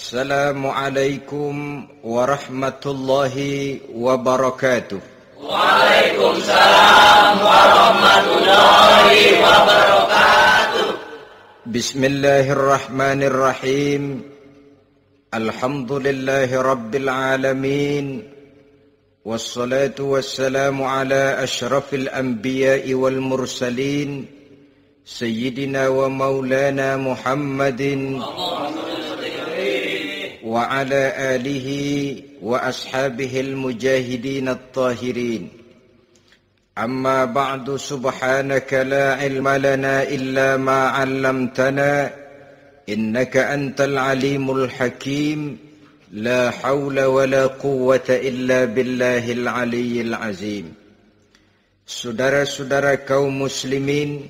Assalamualaikum warahmatullahi wabarakatuh. Waalaikumsalam warahmatullahi wabarakatuh. Bismillahirrahmanirrahim. Alhamdulillahi rabbil alamin. Wassalatu wassalamu ala ashrafil anbiya'i wal mursalin. Sayyidina wa maulana Muhammadin wa ala alihi wa ashabihil mujahidin at-tahirin. Amma ba'du, subhanaka la ilma lana illa ma 'allamtana innaka antal alimul hakim. La hawla wa la quwwata illa billahil aliyyil azim. Saudara-saudara kaum muslimin,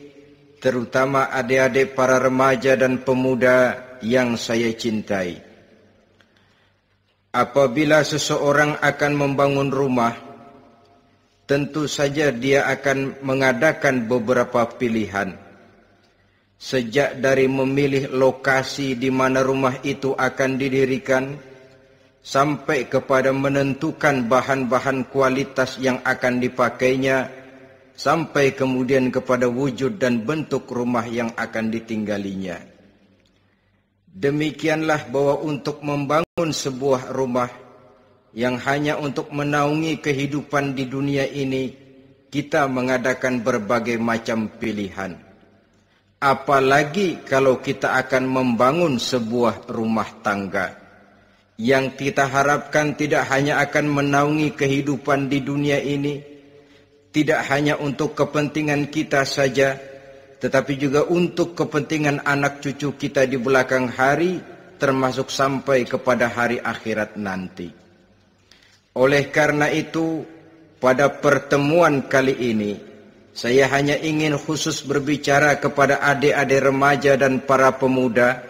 terutama adik-adik para remaja dan pemuda yang saya cintai. Apabila seseorang akan membangun rumah, tentu saja dia akan mengadakan beberapa pilihan. Sejak dari memilih lokasi di mana rumah itu akan didirikan, sampai kepada menentukan bahan-bahan kualitas yang akan dipakainya, sampai kemudian kepada wujud dan bentuk rumah yang akan ditinggalinya. Demikianlah bahwa untuk membangun sebuah rumah yang hanya untuk menaungi kehidupan di dunia ini, kita mengadakan berbagai macam pilihan. Apalagi kalau kita akan membangun sebuah rumah tangga yang kita harapkan tidak hanya akan menaungi kehidupan di dunia ini, tidak hanya untuk kepentingan kita saja, tetapi juga untuk kepentingan anak cucu kita di belakang hari, termasuk sampai kepada hari akhirat nanti. Oleh karena itu, pada pertemuan kali ini, saya hanya ingin khusus berbicara kepada adik-adik remaja dan para pemuda,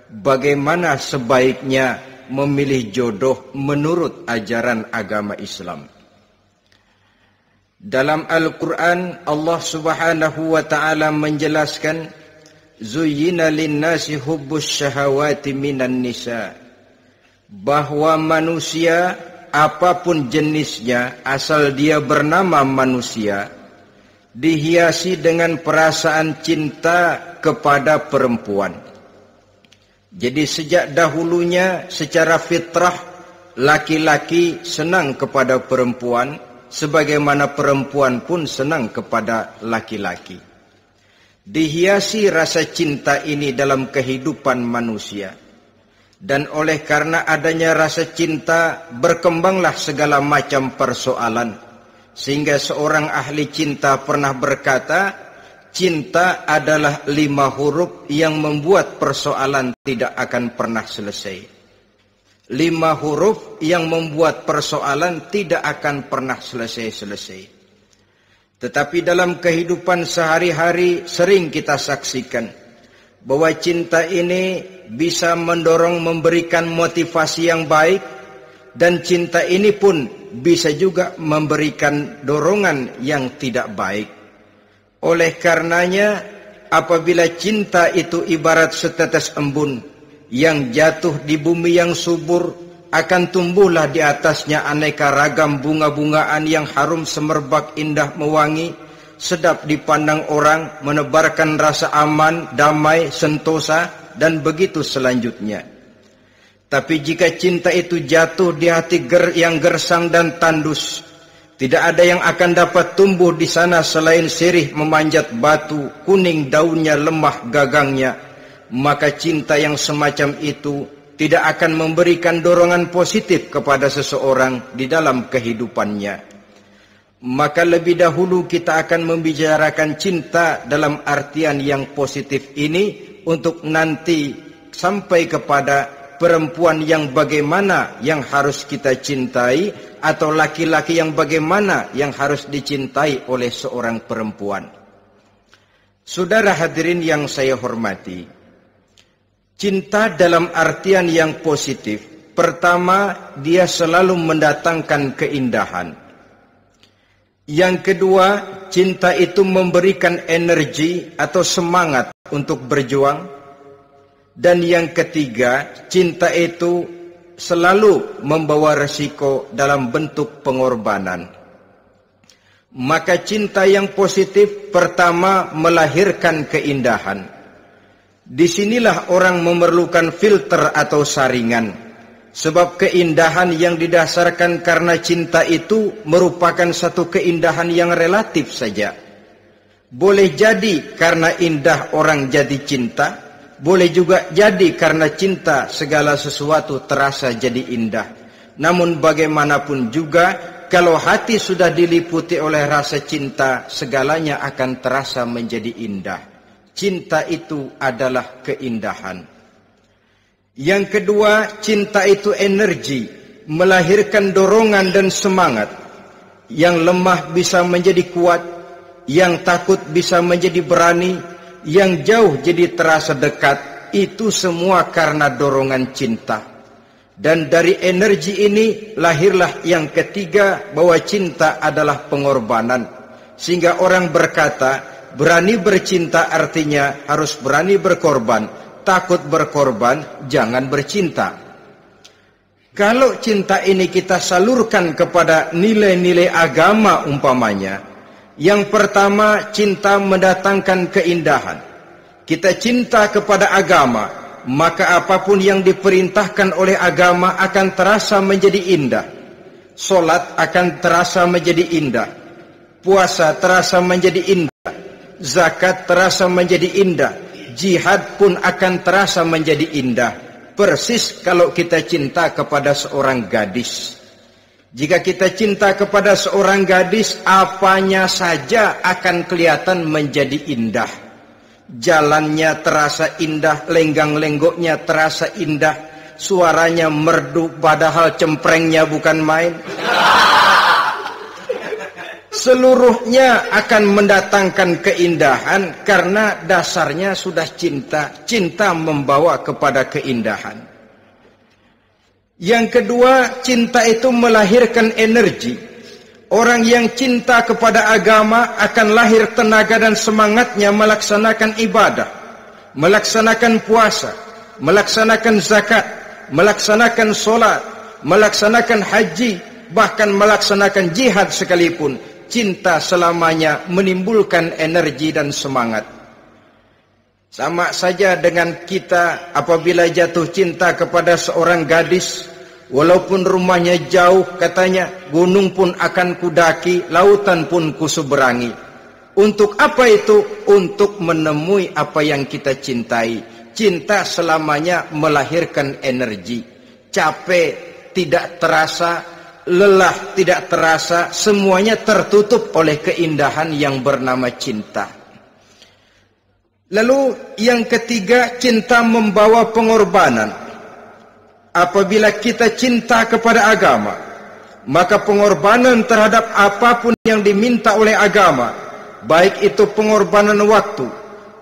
bagaimana sebaiknya memilih jodoh menurut ajaran agama Islam. Dalam Al-Quran, Allah Subhanahu wa ta'ala menjelaskan, Zuyyina linnasi hubbus syahawati minan nisa, bahwa manusia apapun jenisnya, asal dia bernama manusia, dihiasi dengan perasaan cinta kepada perempuan. Jadi sejak dahulunya secara fitrah, laki-laki senang kepada perempuan, sebagaimana perempuan pun senang kepada laki-laki. Dihiasi rasa cinta ini dalam kehidupan manusia. Dan oleh karena adanya rasa cinta, berkembanglah segala macam persoalan. Sehingga seorang ahli cinta pernah berkata, cinta adalah 5 huruf yang membuat persoalan tidak akan pernah selesai. 5 huruf yang membuat persoalan tidak akan pernah selesai-selesai. Tetapi dalam kehidupan sehari-hari sering kita saksikan bahwa cinta ini bisa mendorong, memberikan motivasi yang baik, dan cinta ini pun bisa juga memberikan dorongan yang tidak baik. Oleh karenanya, apabila cinta itu ibarat setetes embun yang jatuh di bumi yang subur, akan tumbuhlah di atasnya aneka ragam bunga-bungaan yang harum semerbak, indah mewangi, sedap dipandang orang, menebarkan rasa aman, damai, sentosa, dan begitu selanjutnya. Tapi jika cinta itu jatuh di hati yang gersang dan tandus, tidak ada yang akan dapat tumbuh di sana selain sirih memanjat batu, kuning daunnya, lemah gagangnya, maka cinta yang semacam itu tidak akan memberikan dorongan positif kepada seseorang di dalam kehidupannya. Maka lebih dahulu kita akan membicarakan cinta dalam artian yang positif ini, untuk nanti sampai kepada perempuan yang bagaimana yang harus kita cintai, atau laki-laki yang bagaimana yang harus dicintai oleh seorang perempuan. Saudara hadirin yang saya hormati, cinta dalam artian yang positif, pertama, dia selalu mendatangkan keindahan. Yang kedua, cinta itu memberikan energi atau semangat untuk berjuang. Dan yang ketiga, cinta itu selalu membawa resiko dalam bentuk pengorbanan. Maka cinta yang positif pertama melahirkan keindahan. Disinilah orang memerlukan filter atau saringan. Sebab keindahan yang didasarkan karena cinta itu merupakan satu keindahan yang relatif saja. Boleh jadi karena indah orang jadi cinta, boleh juga jadi karena cinta segala sesuatu terasa jadi indah. Namun bagaimanapun juga, kalau hati sudah diliputi oleh rasa cinta, segalanya akan terasa menjadi indah. Cinta itu adalah keindahan. Yang kedua, cinta itu energi, melahirkan dorongan dan semangat. Yang lemah bisa menjadi kuat, yang takut bisa menjadi berani, yang jauh jadi terasa dekat. Itu semua karena dorongan cinta. Dan dari energi ini lahirlah yang ketiga, bahwa cinta adalah pengorbanan. Sehingga orang berkata, berani bercinta artinya harus berani berkorban. Takut berkorban, jangan bercinta. Kalau cinta ini kita salurkan kepada nilai-nilai agama umpamanya, yang pertama, cinta mendatangkan keindahan. Kita cinta kepada agama, maka apapun yang diperintahkan oleh agama akan terasa menjadi indah. Solat akan terasa menjadi indah. Puasa terasa menjadi indah. Zakat terasa menjadi indah. Jihad pun akan terasa menjadi indah. Persis kalau kita cinta kepada seorang gadis. Jika kita cinta kepada seorang gadis, apanya saja akan kelihatan menjadi indah. Jalannya terasa indah, lenggang-lenggoknya terasa indah, suaranya merdu padahal cemprengnya bukan main. Seluruhnya akan mendatangkan keindahan karena dasarnya sudah cinta. Cinta membawa kepada keindahan. Yang kedua, cinta itu melahirkan energi. Orang yang cinta kepada agama akan lahir tenaga dan semangatnya melaksanakan ibadah, melaksanakan puasa, melaksanakan zakat, melaksanakan solat, melaksanakan haji, bahkan melaksanakan jihad sekalipun. Cinta selamanya menimbulkan energi dan semangat. Sama saja dengan kita apabila jatuh cinta kepada seorang gadis, walaupun rumahnya jauh, katanya, gunung pun akan kudaki, lautan pun kuseberangi. Untuk apa itu? Untuk menemui apa yang kita cintai. Cinta selamanya melahirkan energi. Capek tidak terasa, lelah tidak terasa, semuanya tertutup oleh keindahan yang bernama cinta. Lalu yang ketiga, cinta membawa pengorbanan. Apabila kita cinta kepada agama, maka pengorbanan terhadap apapun yang diminta oleh agama, baik itu pengorbanan waktu,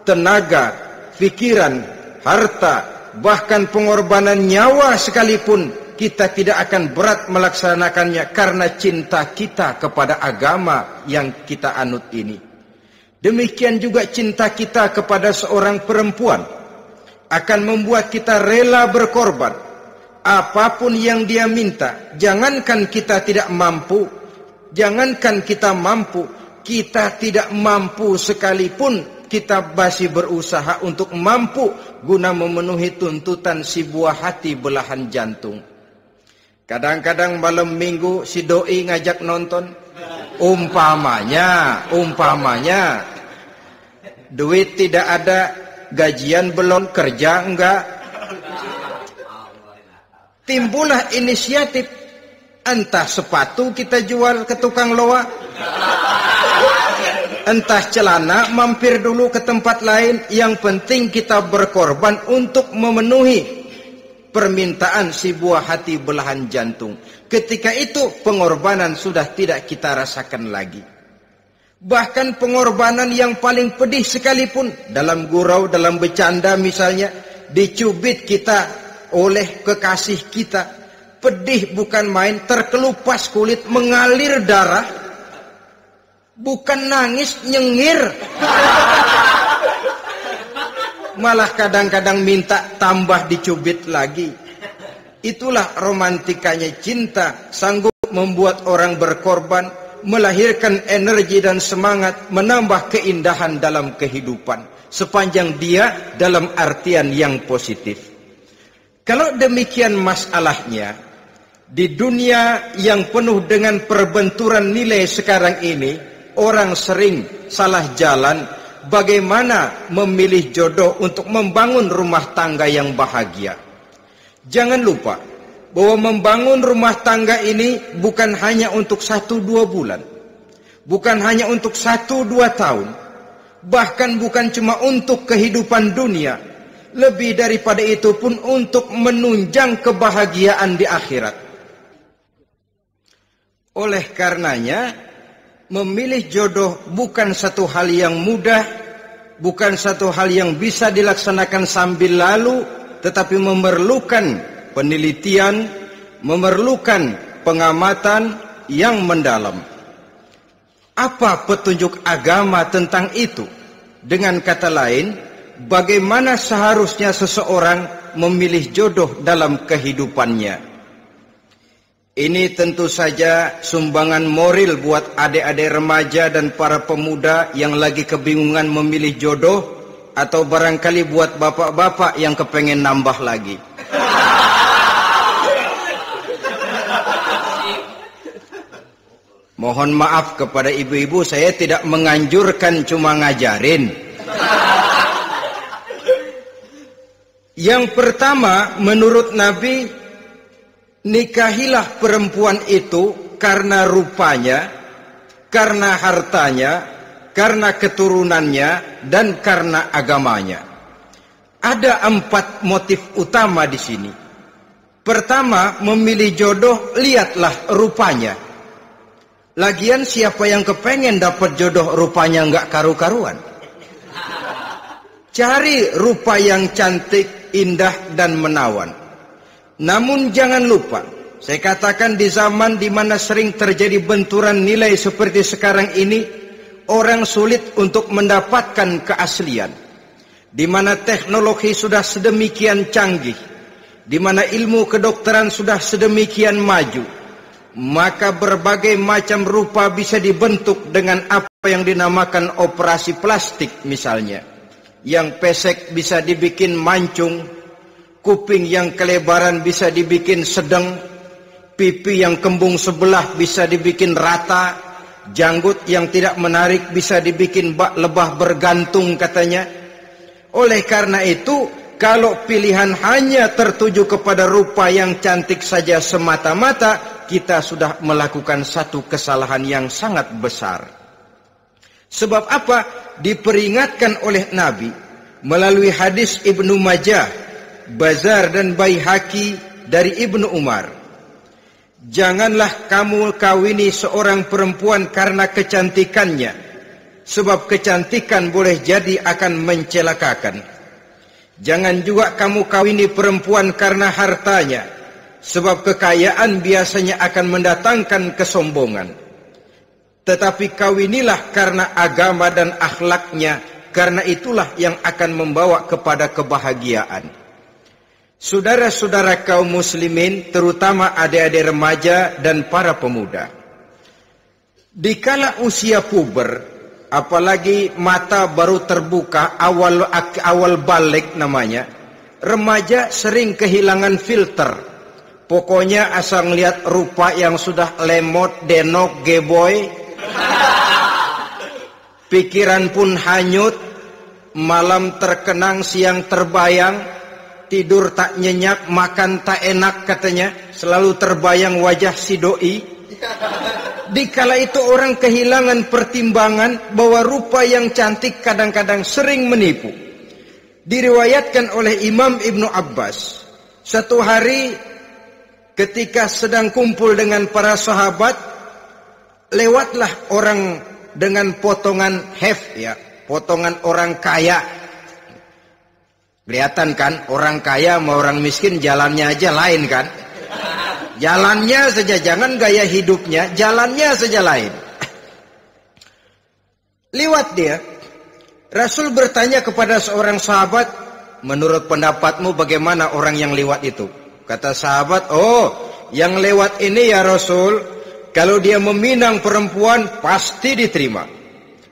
tenaga, pikiran, harta, bahkan pengorbanan nyawa sekalipun, kita tidak akan berat melaksanakannya karena cinta kita kepada agama yang kita anut ini. Demikian juga cinta kita kepada seorang perempuan akan membuat kita rela berkorban. Apapun yang dia minta, jangankan kita tidak mampu, jangankan kita mampu, kita tidak mampu sekalipun, kita masih berusaha untuk mampu guna memenuhi tuntutan si buah hati belahan jantung. Kadang-kadang malam minggu si doi ngajak nonton. Umpamanya duit tidak ada, gajian belum, kerja enggak. Timbullah inisiatif, entah sepatu kita jual ke tukang loa, entah celana mampir dulu ke tempat lain. Yang penting kita berkorban untuk memenuhi permintaan si buah hati belahan jantung. Ketika itu pengorbanan sudah tidak kita rasakan lagi. Bahkan pengorbanan yang paling pedih sekalipun, dalam gurau, dalam bercanda misalnya, dicubit kita oleh kekasih kita, pedih bukan main, terkelupas kulit, mengalir darah, bukan nangis, nyengir. malah kadang-kadang minta tambah dicubit lagi. Itulah romantikanya cinta, sanggup membuat orang berkorban, melahirkan energi dan semangat, menambah keindahan dalam kehidupan, sepanjang dia dalam artian yang positif. Kalau demikian masalahnya, di dunia yang penuh dengan perbenturan nilai sekarang ini, orang sering salah jalan bagaimana memilih jodoh untuk membangun rumah tangga yang bahagia. Jangan lupa bahwa membangun rumah tangga ini bukan hanya untuk 1-2 bulan, bukan hanya untuk 1-2 tahun, bahkan bukan cuma untuk kehidupan dunia, lebih daripada itu pun untuk menunjang kebahagiaan di akhirat. Oleh karenanya, memilih jodoh bukan satu hal yang mudah, bukan satu hal yang bisa dilaksanakan sambil lalu, tetapi memerlukan penelitian, memerlukan pengamatan yang mendalam. Apa petunjuk agama tentang itu? Dengan kata lain, bagaimana seharusnya seseorang memilih jodoh dalam kehidupannya? Ini tentu saja sumbangan moral buat adik-adik remaja dan para pemuda yang lagi kebingungan memilih jodoh, atau barangkali buat bapak-bapak yang kepengen nambah lagi. Mohon maaf kepada ibu-ibu, saya tidak menganjurkan, cuma ngajarin. Yang pertama, menurut Nabi, nikahilah perempuan itu karena rupanya, karena hartanya, karena keturunannya, dan karena agamanya. Ada 4 motif utama di sini. Pertama, memilih jodoh, lihatlah rupanya. Lagian siapa yang kepengen dapat jodoh rupanya nggak karu-karuan? Cari rupa yang cantik, indah, dan menawan. Namun jangan lupa, saya katakan di zaman di mana sering terjadi benturan nilai seperti sekarang ini, orang sulit untuk mendapatkan keaslian. Di mana teknologi sudah sedemikian canggih, di mana ilmu kedokteran sudah sedemikian maju, maka berbagai macam rupa bisa dibentuk dengan apa yang dinamakan operasi plastik misalnya. Yang pesek bisa dibikin mancung, kuping yang kelebaran bisa dibikin sedang, pipi yang kembung sebelah bisa dibikin rata, janggut yang tidak menarik bisa dibikin bak lebah bergantung katanya. Oleh karena itu, kalau pilihan hanya tertuju kepada rupa yang cantik saja semata-mata, kita sudah melakukan satu kesalahan yang sangat besar. Sebab apa? Diperingatkan oleh Nabi melalui hadis Ibnu Majah, Bazar dan Baihaqi dari Ibnu Umar. Janganlah kamu kawini seorang perempuan karena kecantikannya, sebab kecantikan boleh jadi akan mencelakakan. Jangan juga kamu kawini perempuan karena hartanya, sebab kekayaan biasanya akan mendatangkan kesombongan. Tetapi kawinilah karena agama dan akhlaknya, karena itulah yang akan membawa kepada kebahagiaan. Saudara-saudara kaum muslimin, terutama adik-adik remaja dan para pemuda, dikala usia puber, apalagi mata baru terbuka, awal balik namanya, remaja sering kehilangan filter. Pokoknya asal ngelihat rupa yang sudah lemot, denok, geboy, pikiran pun hanyut, malam terkenang, siang terbayang, tidur tak nyenyak, makan tak enak katanya, selalu terbayang wajah si doi. Dikala itu orang kehilangan pertimbangan bahwa rupa yang cantik kadang-kadang sering menipu. Diriwayatkan oleh Imam Ibnu Abbas, satu hari ketika sedang kumpul dengan para sahabat, lewatlah orang dengan potongan potongan orang kaya. Kelihatan kan, orang kaya sama orang miskin jalannya aja lain kan. Jalannya saja, jangan gaya hidupnya, jalannya saja lain. Liwat dia, Rasul bertanya kepada seorang sahabat, menurut pendapatmu bagaimana orang yang lewat itu? Kata sahabat, oh, yang lewat ini ya Rasul, kalau dia meminang perempuan pasti diterima.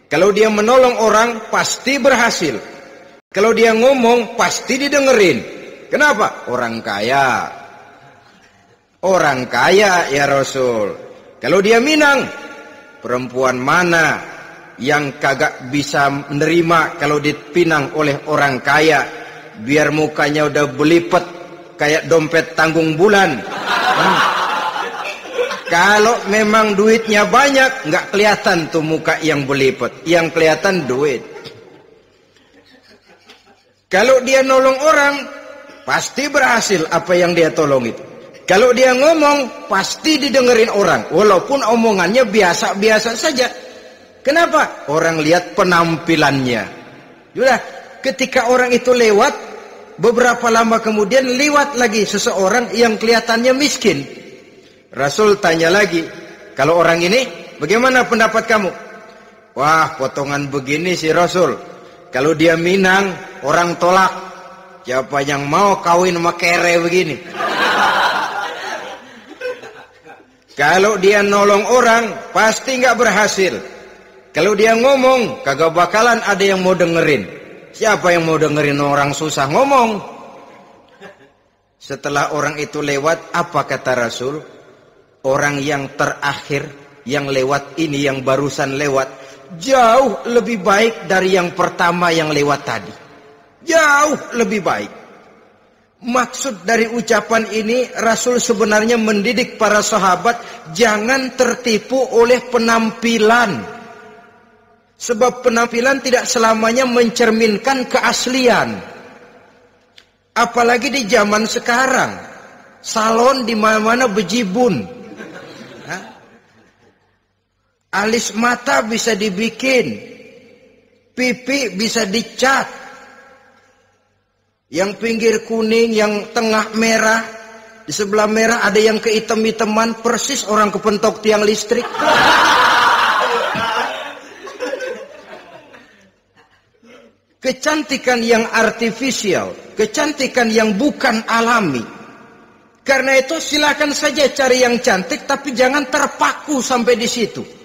Kalau dia menolong orang pasti berhasil. Kalau dia ngomong pasti didengerin. Kenapa? Orang kaya. Orang kaya ya Rasul. Kalau dia minang, perempuan mana yang kagak bisa menerima kalau dipinang oleh orang kaya? Biar mukanya udah belipet kayak dompet tanggung bulan. Kalau memang duitnya banyak, nggak kelihatan tuh muka yang belipet. Yang kelihatan duit. Kalau dia nolong orang, pasti berhasil apa yang dia tolong itu. Kalau dia ngomong, pasti didengerin orang. Walaupun omongannya biasa-biasa saja. Kenapa? Orang lihat penampilannya. Sudah, ketika orang itu lewat, beberapa lama kemudian lewat lagi seseorang yang kelihatannya miskin. Rasul tanya lagi, kalau orang ini, bagaimana pendapat kamu? Wah, potongan begini sih Rasul. Kalau dia minang, orang tolak. Siapa yang mau kawin sama kere begini? Kalau dia nolong orang, pasti nggak berhasil. Kalau dia ngomong, kagak bakalan ada yang mau dengerin. Siapa yang mau dengerin orang susah ngomong? Setelah orang itu lewat, apa kata Rasul? Orang yang terakhir, yang lewat ini, yang barusan lewat, jauh lebih baik dari yang pertama yang lewat tadi. Jauh lebih baik. Maksud dari ucapan ini, Rasul sebenarnya mendidik para sahabat jangan tertipu oleh penampilan. Sebab penampilan tidak selamanya mencerminkan keaslian. Apalagi di zaman sekarang, salon di mana-mana bejibun. Alis mata bisa dibikin, pipi bisa dicat. Yang pinggir kuning, yang tengah merah, di sebelah merah ada yang kehitam-hitaman, persis orang kepentok tiang listrik. Kecantikan yang artifisial, kecantikan yang bukan alami. Karena itu silakan saja cari yang cantik, tapi jangan terpaku sampai di situ.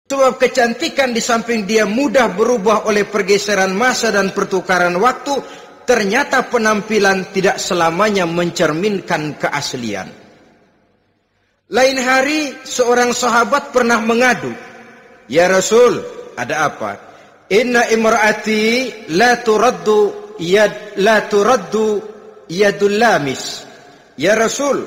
Sebab kecantikan di samping dia mudah berubah oleh pergeseran masa dan pertukaran waktu, ternyata penampilan tidak selamanya mencerminkan keaslian. Lain hari seorang sahabat pernah mengadu, "Ya Rasul, ada apa? Inna imra'ati la turaddu yadul lamis." Ya Rasul,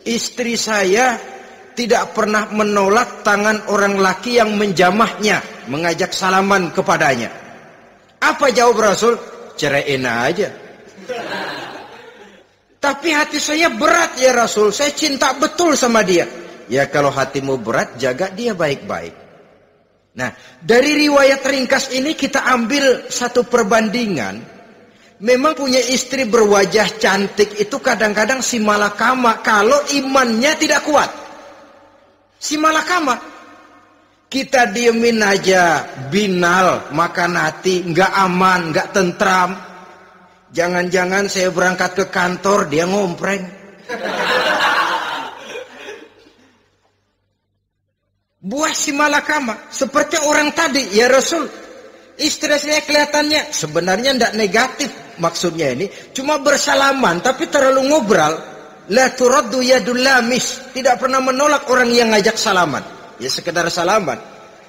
istri saya tidak pernah menolak tangan orang laki yang menjamahnya, mengajak salaman kepadanya. Apa jawab Rasul? Ceraiin aja. Tapi hati saya berat ya Rasul, saya cinta betul sama dia. Ya kalau hatimu berat, jaga dia baik-baik. Nah, dari riwayat ringkas ini kita ambil satu perbandingan. Memang punya istri berwajah cantik itu kadang-kadang si malakama kalau imannya tidak kuat. Si malakama. Kita diemin aja, binal, makan hati, nggak aman, nggak tentram. Jangan-jangan saya berangkat ke kantor, dia ngompreng. Buah si malakama, seperti orang tadi, ya Rasul. Istri saya kelihatannya, sebenarnya nggak negatif maksudnya ini. Cuma bersalaman, tapi terlalu ngobrol. La turaddu yadul lamis. Tidak pernah menolak orang yang ngajak salaman. Ya sekedar salaman.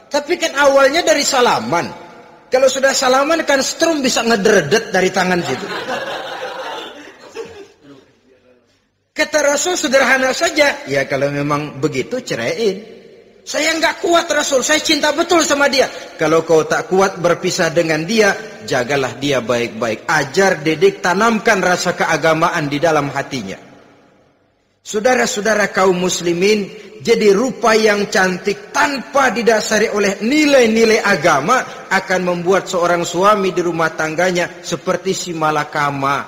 Tapi kan awalnya dari salaman. Kalau sudah salaman kan strum bisa ngederedet dari tangan situ. Kata Rasul sederhana saja. Ya kalau memang begitu ceraiin. Saya nggak kuat Rasul. Saya cinta betul sama dia. Kalau kau tak kuat berpisah dengan dia, jagalah dia baik-baik. Ajar, didik, tanamkan rasa keagamaan di dalam hatinya. Saudara-saudara kaum muslimin, jadi rupa yang cantik tanpa didasari oleh nilai-nilai agama akan membuat seorang suami di rumah tangganya seperti si malakama.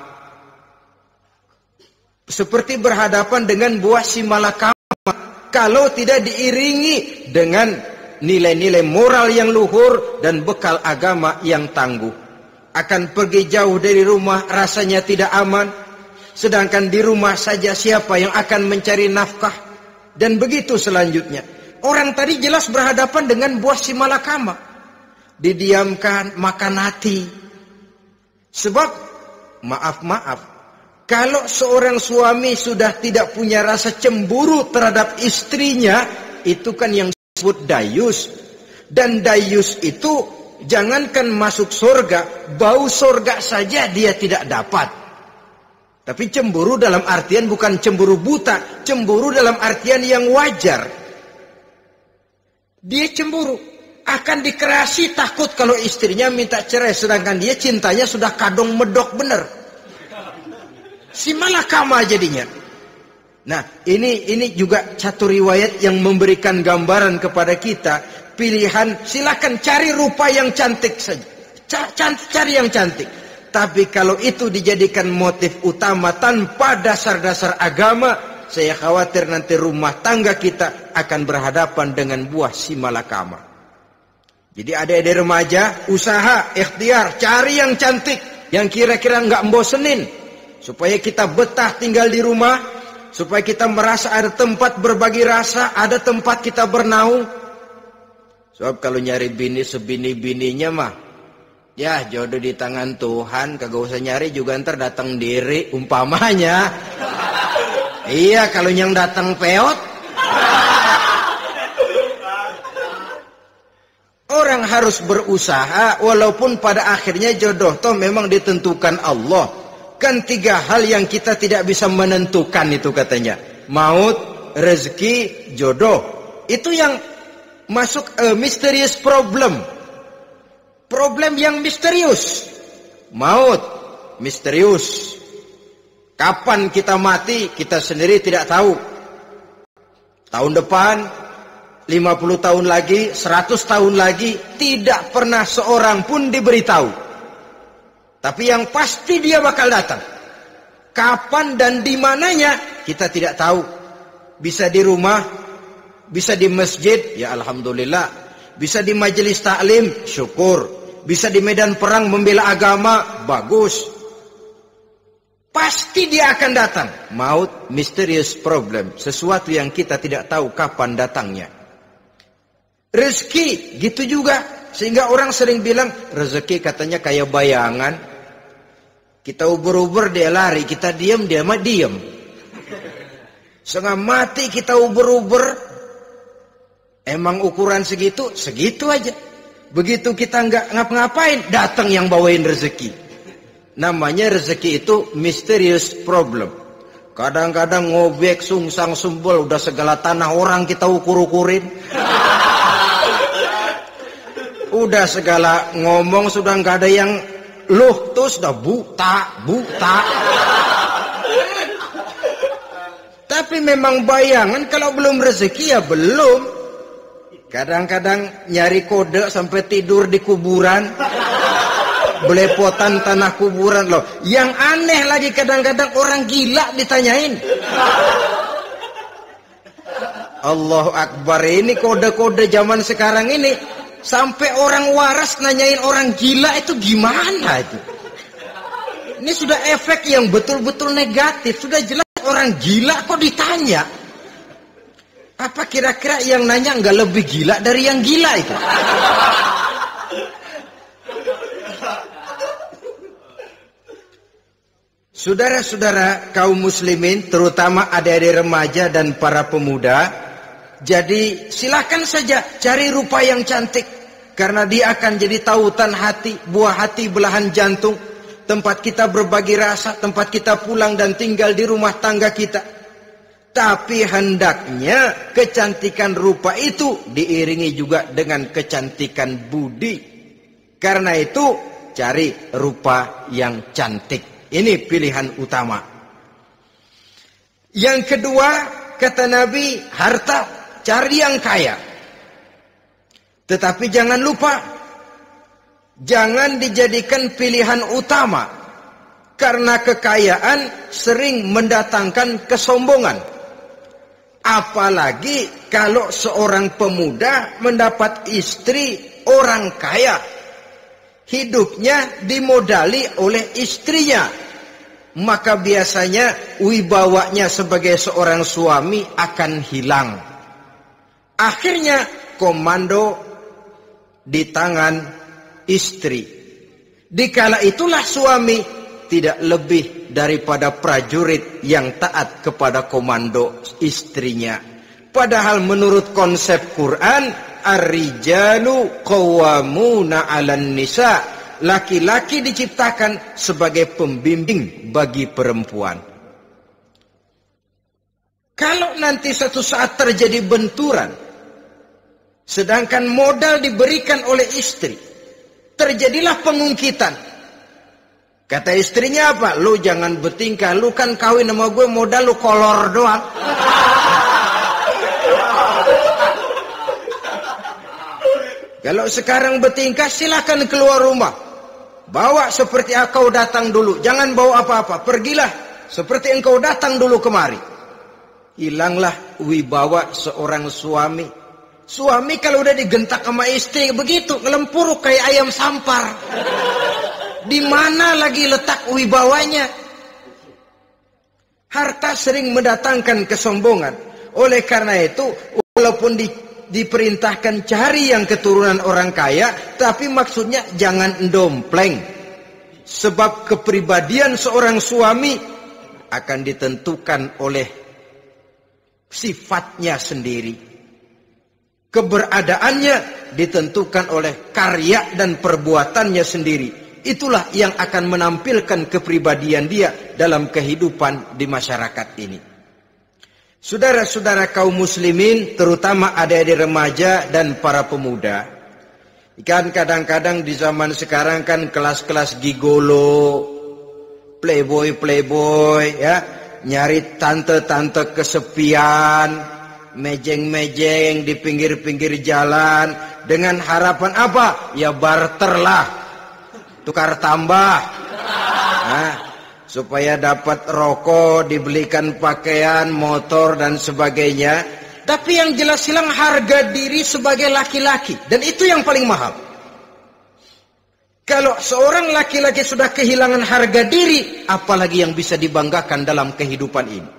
Seperti berhadapan dengan buah si malakama. Kalau tidak diiringi dengan nilai-nilai moral yang luhur dan bekal agama yang tangguh. akan pergi jauh dari rumah rasanya tidak aman. Sedangkan di rumah saja siapa yang akan mencari nafkah? Dan begitu selanjutnya. Orang tadi jelas berhadapan dengan buah si malakama. Didiamkan, makan hati. Sebab, maaf, kalau seorang suami sudah tidak punya rasa cemburu terhadap istrinya, itu kan yang disebut dayus. Dan dayus itu, jangankan masuk surga, bau surga saja dia tidak dapat. Tapi cemburu dalam artian bukan cemburu buta, cemburu dalam artian yang wajar. Dia cemburu, akan dikerasi takut kalau istrinya minta cerai, sedangkan dia cintanya sudah kadung medok bener. Si malakama jadinya. Nah, ini juga satu riwayat yang memberikan gambaran kepada kita. Pilihan, silakan cari rupa yang cantik saja. Cari yang cantik. Tapi kalau itu dijadikan motif utama tanpa dasar-dasar agama, saya khawatir nanti rumah tangga kita akan berhadapan dengan buah si malakama. Jadi adik-adik remaja, usaha, ikhtiar, cari yang cantik, yang kira-kira nggak membosenin, supaya kita betah tinggal di rumah, supaya kita merasa ada tempat berbagi rasa, ada tempat kita bernaung. Sebab kalau nyari bini sebini-bininya mah, ya jodoh di tangan Tuhan, kagak usah nyari juga ntar datang diri umpamanya. Iya, kalau yang datang peot. Orang harus berusaha walaupun pada akhirnya jodoh toh memang ditentukan Allah. Kan 3 hal yang kita tidak bisa menentukan itu katanya. Maut, rezeki, jodoh. Itu yang masuk mysterious problem. Problem yang misterius. Maut, misterius. Kapan kita mati, kita sendiri tidak tahu. Tahun depan, 50 tahun lagi, 100 tahun lagi, tidak pernah seorang pun diberitahu. Tapi yang pasti dia bakal datang. Kapan dan di mananya, kita tidak tahu. Bisa di rumah, bisa di masjid, ya alhamdulillah. Bisa di majelis taklim, syukur. Bisa di medan perang membela agama, bagus. Pasti dia akan datang. Maut, mysterious problem. Sesuatu yang kita tidak tahu kapan datangnya. Rezeki, gitu juga. Sehingga orang sering bilang, rezeki katanya kayak bayangan. Kita ubur-ubur, dia lari. Kita diam, dia mah diam. Setengah mati kita ubur-ubur. Emang ukuran segitu? Segitu aja. Begitu kita nggak ngapa-ngapain, datang yang bawain rezeki. Namanya rezeki itu mysterious problem. Kadang-kadang ngobek, sungsang, sumbul, udah segala tanah orang kita ukur-ukurin. Udah segala ngomong sudah nggak ada yang loh, tuh sudah buta. Tapi memang bayangan, kalau belum rezeki ya belum. Kadang-kadang nyari kode sampai tidur di kuburan. Belepotan tanah kuburan loh. Yang aneh lagi kadang-kadang orang gila ditanyain. Allahu Akbar, ini kode-kode zaman sekarang ini. Sampai orang waras nanyain orang gila itu gimana itu. Ini sudah efek yang betul-betul negatif. Sudah jelas orang gila kok ditanya. Apa kira-kira yang nanya nggak lebih gila dari yang gila itu? Saudara-saudara kaum muslimin, terutama adik-adik remaja dan para pemuda, jadi silakan saja cari rupa yang cantik, karena dia akan jadi tautan hati, buah hati belahan jantung, tempat kita berbagi rasa, tempat kita pulang dan tinggal di rumah tangga kita. Tapi hendaknya kecantikan rupa itu diiringi juga dengan kecantikan budi. Karena itu cari rupa yang cantik. Ini pilihan utama. Yang kedua, kata Nabi, harta, cari yang kaya. Tetapi jangan lupa, jangan dijadikan pilihan utama. Karena kekayaan sering mendatangkan kesombongan. Apalagi kalau seorang pemuda mendapat istri orang kaya. hidupnya dimodali oleh istrinya, maka biasanya wibawanya sebagai seorang suami akan hilang. Akhirnya komando di tangan istri. Dikala itulah suami tidak lebih daripada prajurit yang taat kepada komando istrinya. Padahal menurut konsep Quran, ar-rijalu qawwamuna 'alan nisa, laki-laki diciptakan sebagai pembimbing bagi perempuan. Kalau nanti suatu saat terjadi benturan, sedangkan modal diberikan oleh istri, terjadilah pengungkitan. Kata istrinya apa? Lu jangan bertingkah, lu kan kawin sama gue modal lu kolor doang. Kalau sekarang bertingkah silakan keluar rumah. Bawa seperti engkau datang dulu, jangan bawa apa-apa. Pergilah seperti engkau datang dulu kemari. Hilanglah wibawa seorang suami. Suami kalau udah digentak sama istri begitu, ngelempuruk kayak ayam sampar. Di mana lagi letak wibawanya? Harta sering mendatangkan kesombongan. Oleh karena itu, walaupun diperintahkan cari yang keturunan orang kaya, tapi maksudnya jangan dompleng. Sebab kepribadian seorang suami akan ditentukan oleh sifatnya sendiri. Keberadaannya ditentukan oleh karya dan perbuatannya sendiri. Itulah yang akan menampilkan kepribadian dia dalam kehidupan di masyarakat ini. Saudara-saudara kaum muslimin, terutama adik-adik remaja dan para pemuda, kan kadang-kadang di zaman sekarang kan kelas-kelas gigolo, playboy ya, nyari tante-tante kesepian, mejeng-mejeng di pinggir-pinggir jalan dengan harapan apa? Ya barterlah, tukar tambah. Nah, supaya dapat rokok, dibelikan pakaian, motor dan sebagainya. Tapi yang jelas hilang harga diri sebagai laki-laki, dan itu yang paling mahal. Kalau seorang laki-laki sudah kehilangan harga diri, apalagi yang bisa dibanggakan dalam kehidupan ini?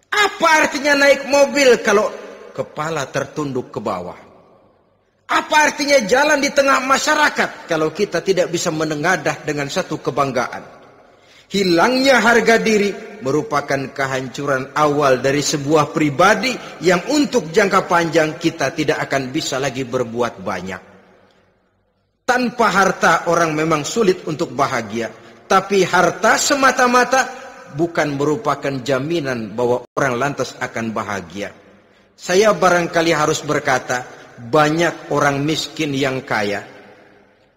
Apa artinya naik mobil kalau kepala tertunduk ke bawah? Apa artinya jalan di tengah masyarakat kalau kita tidak bisa menengadah dengan satu kebanggaan? Hilangnya harga diri merupakan kehancuran awal dari sebuah pribadi yang untuk jangka panjang kita tidak akan bisa lagi berbuat banyak. Tanpa harta orang memang sulit untuk bahagia, tapi harta semata-mata bukan merupakan jaminan bahwa orang lantas akan bahagia. Saya barangkali harus berkata, banyak orang miskin yang kaya,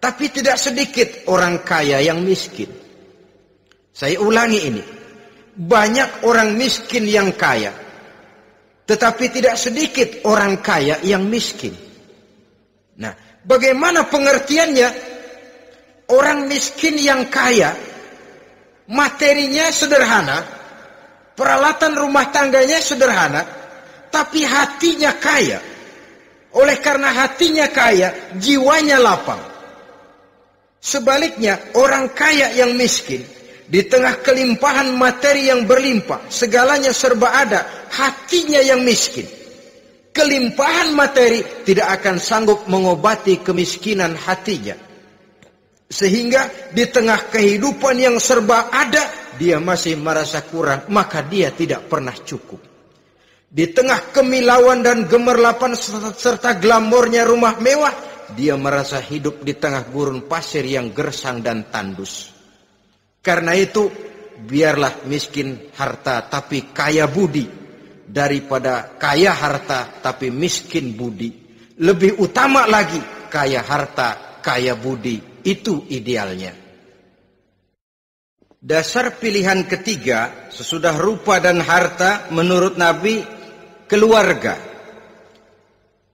tapi tidak sedikit orang kaya yang miskin. Saya ulangi ini, banyak orang miskin yang kaya, tetapi tidak sedikit orang kaya yang miskin. Nah, bagaimana pengertiannya? Orang miskin yang kaya, materinya sederhana, peralatan rumah tangganya sederhana, tapi hatinya kaya. Oleh karena hatinya kaya, jiwanya lapang. Sebaliknya, orang kaya yang miskin, di tengah kelimpahan materi yang berlimpah, segalanya serba ada, hatinya yang miskin. Kelimpahan materi tidak akan sanggup mengobati kemiskinan hatinya. Sehingga di tengah kehidupan yang serba ada, dia masih merasa kurang, maka dia tidak pernah cukup. Di tengah kemilauan dan gemerlapan serta glamornya rumah mewah, dia merasa hidup di tengah gurun pasir yang gersang dan tandus. Karena itu, biarlah miskin harta tapi kaya budi, daripada kaya harta tapi miskin budi. Lebih utama lagi, kaya harta, kaya budi. Itu idealnya. Dasar pilihan ketiga, sesudah rupa dan harta, menurut Nabi, keluarga.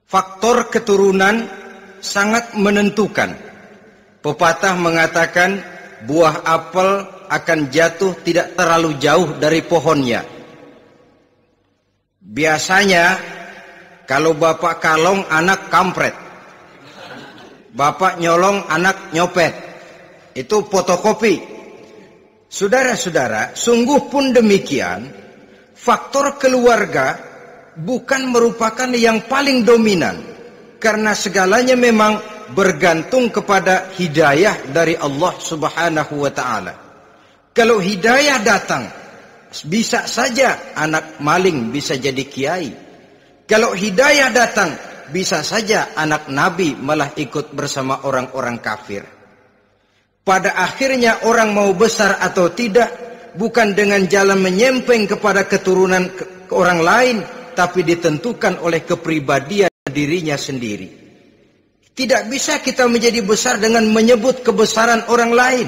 Faktor keturunan sangat menentukan. Pepatah mengatakan buah apel akan jatuh tidak terlalu jauh dari pohonnya. Biasanya kalau bapak kalong anak kampret. Bapak nyolong, anak nyopet. Itu fotokopi. Saudara-saudara, sungguh pun demikian, faktor keluarga bukan merupakan yang paling dominan. Karena segalanya memang bergantung kepada hidayah dari Allah Subhanahu wa ta'ala. Kalau hidayah datang, bisa saja anak maling bisa jadi kiai. Kalau hidayah datang, bisa saja anak Nabi malah ikut bersama orang-orang kafir. Pada akhirnya orang mau besar atau tidak, bukan dengan jalan menyempeng kepada keturunan orang lain, tapi ditentukan oleh kepribadian dirinya sendiri. Tidak bisa kita menjadi besar dengan menyebut kebesaran orang lain.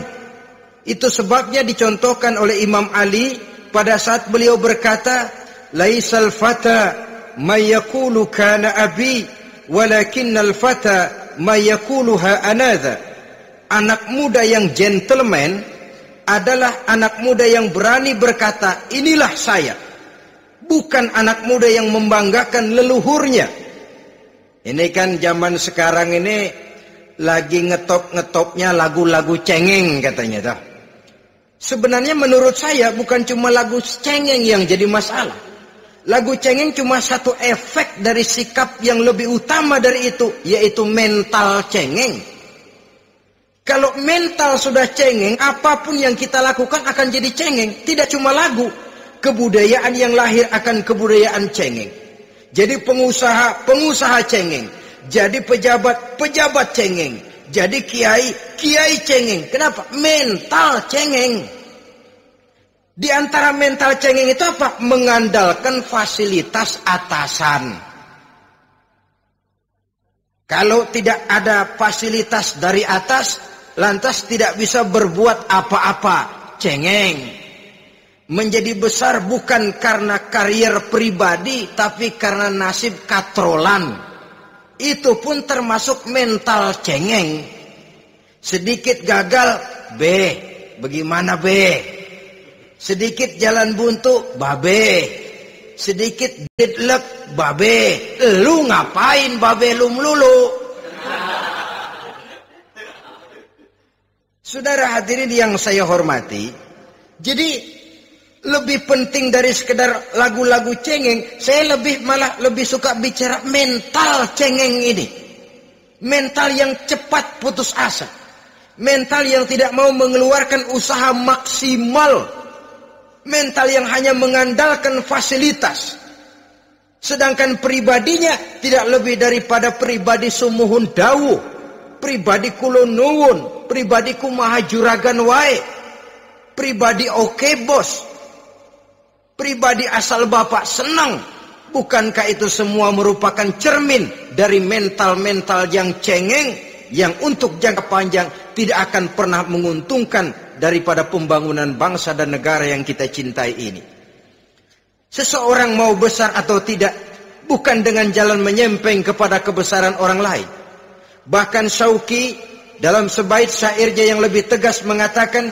Itu sebabnya dicontohkan oleh Imam Ali pada saat beliau berkata, "Laisal fata may yaqulu kana abi, walakinnal fata may yaquluha anadha." Anak muda yang gentleman adalah anak muda yang berani berkata, "Inilah saya." Bukan anak muda yang membanggakan leluhurnya. Ini kan zaman sekarang ini lagi ngetop-ngetopnya lagu-lagu cengeng katanya dah. Sebenarnya menurut saya bukan cuma lagu cengeng yang jadi masalah. Lagu cengeng cuma satu efek dari sikap yang lebih utama dari itu, yaitu mental cengeng. Kalau mental sudah cengeng, apapun yang kita lakukan akan jadi cengeng. Tidak cuma lagu, kebudayaan yang lahir akan kebudayaan cengeng. Jadi pengusaha cengeng. Jadi pejabat cengeng. Jadi kiai cengeng. Kenapa? Mental cengeng. Di antara mental cengeng itu apa? Mengandalkan fasilitas atasan. Kalau tidak ada fasilitas dari atas, lantas tidak bisa berbuat apa-apa. Cengeng. Menjadi besar bukan karena karier pribadi, tapi karena nasib katrolan. Itu pun termasuk mental cengeng. Sedikit gagal, bagaimana sedikit jalan buntu, sedikit deadlock, lu ngapain lu melulu? Saudara hadirin yang saya hormati, jadi lebih penting dari sekedar lagu-lagu cengeng, saya malah lebih suka bicara mental cengeng ini. Mental yang cepat putus asa. Mental yang tidak mau mengeluarkan usaha maksimal. Mental yang hanya mengandalkan fasilitas. Sedangkan pribadinya tidak lebih daripada pribadi sumuhun dawu, pribadi kulon nuwun, pribadi kumaha juragan wae, pribadi oke bos, pribadi asal bapak senang. Bukankah itu semua merupakan cermin dari mental-mental yang cengeng, yang untuk jangka panjang tidak akan pernah menguntungkan daripada pembangunan bangsa dan negara yang kita cintai ini. Seseorang mau besar atau tidak, bukan dengan jalan menyempeng kepada kebesaran orang lain. Bahkan Syauqi dalam sebait syairnya yang lebih tegas mengatakan,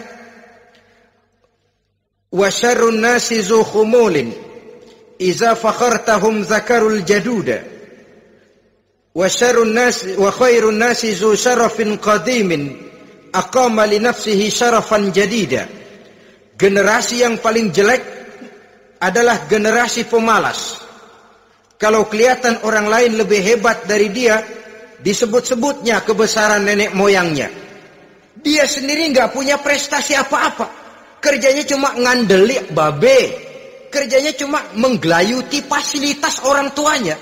wa syarrun nasi zu khumulin iza fakhartahum zakarul jaduda wa syarrun nasi wa khairun nasi zu syarafin qadimin aqama li nafsihi syarafan jadida. Generasi yang paling jelek adalah generasi pemalas. Kalau kelihatan orang lain lebih hebat dari dia, disebut-sebutnya kebesaran nenek moyangnya. Dia sendiri nggak punya prestasi apa-apa. Kerjanya cuma ngandeli babe. Kerjanya cuma menggelayuti fasilitas orang tuanya.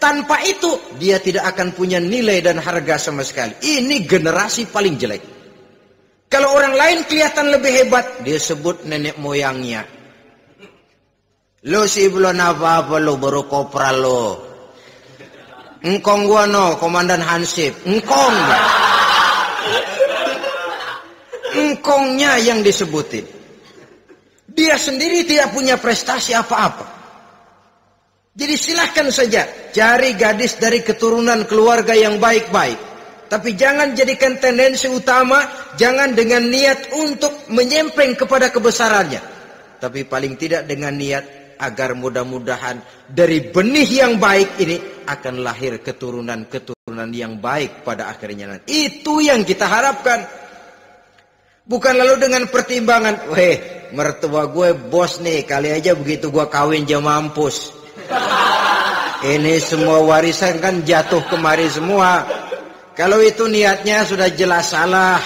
Tanpa itu dia tidak akan punya nilai dan harga sama sekali. Ini generasi paling jelek. Kalau orang lain kelihatan lebih hebat, dia sebut nenek moyangnya. Lo sih belum apa-apa lo, baru kopral lo. Engkong gua no, komandan Hansip. Engkongnya yang disebutin. Dia sendiri tidak punya prestasi apa-apa. Jadi silahkan saja cari gadis dari keturunan keluarga yang baik-baik. Tapi jangan jadikan tendensi utama, jangan dengan niat untuk menyempeng kepada kebesarannya. Tapi paling tidak dengan niat agar mudah-mudahan dari benih yang baik ini akan lahir keturunan-keturunan keturunan yang baik pada akhirnya nanti. Itu yang kita harapkan. Bukan lalu dengan pertimbangan, weh, mertua gue bos nih, kali aja begitu gue kawin dia mampus. Ini semua warisan kan jatuh kemari semua. Kalau itu niatnya sudah jelas salah.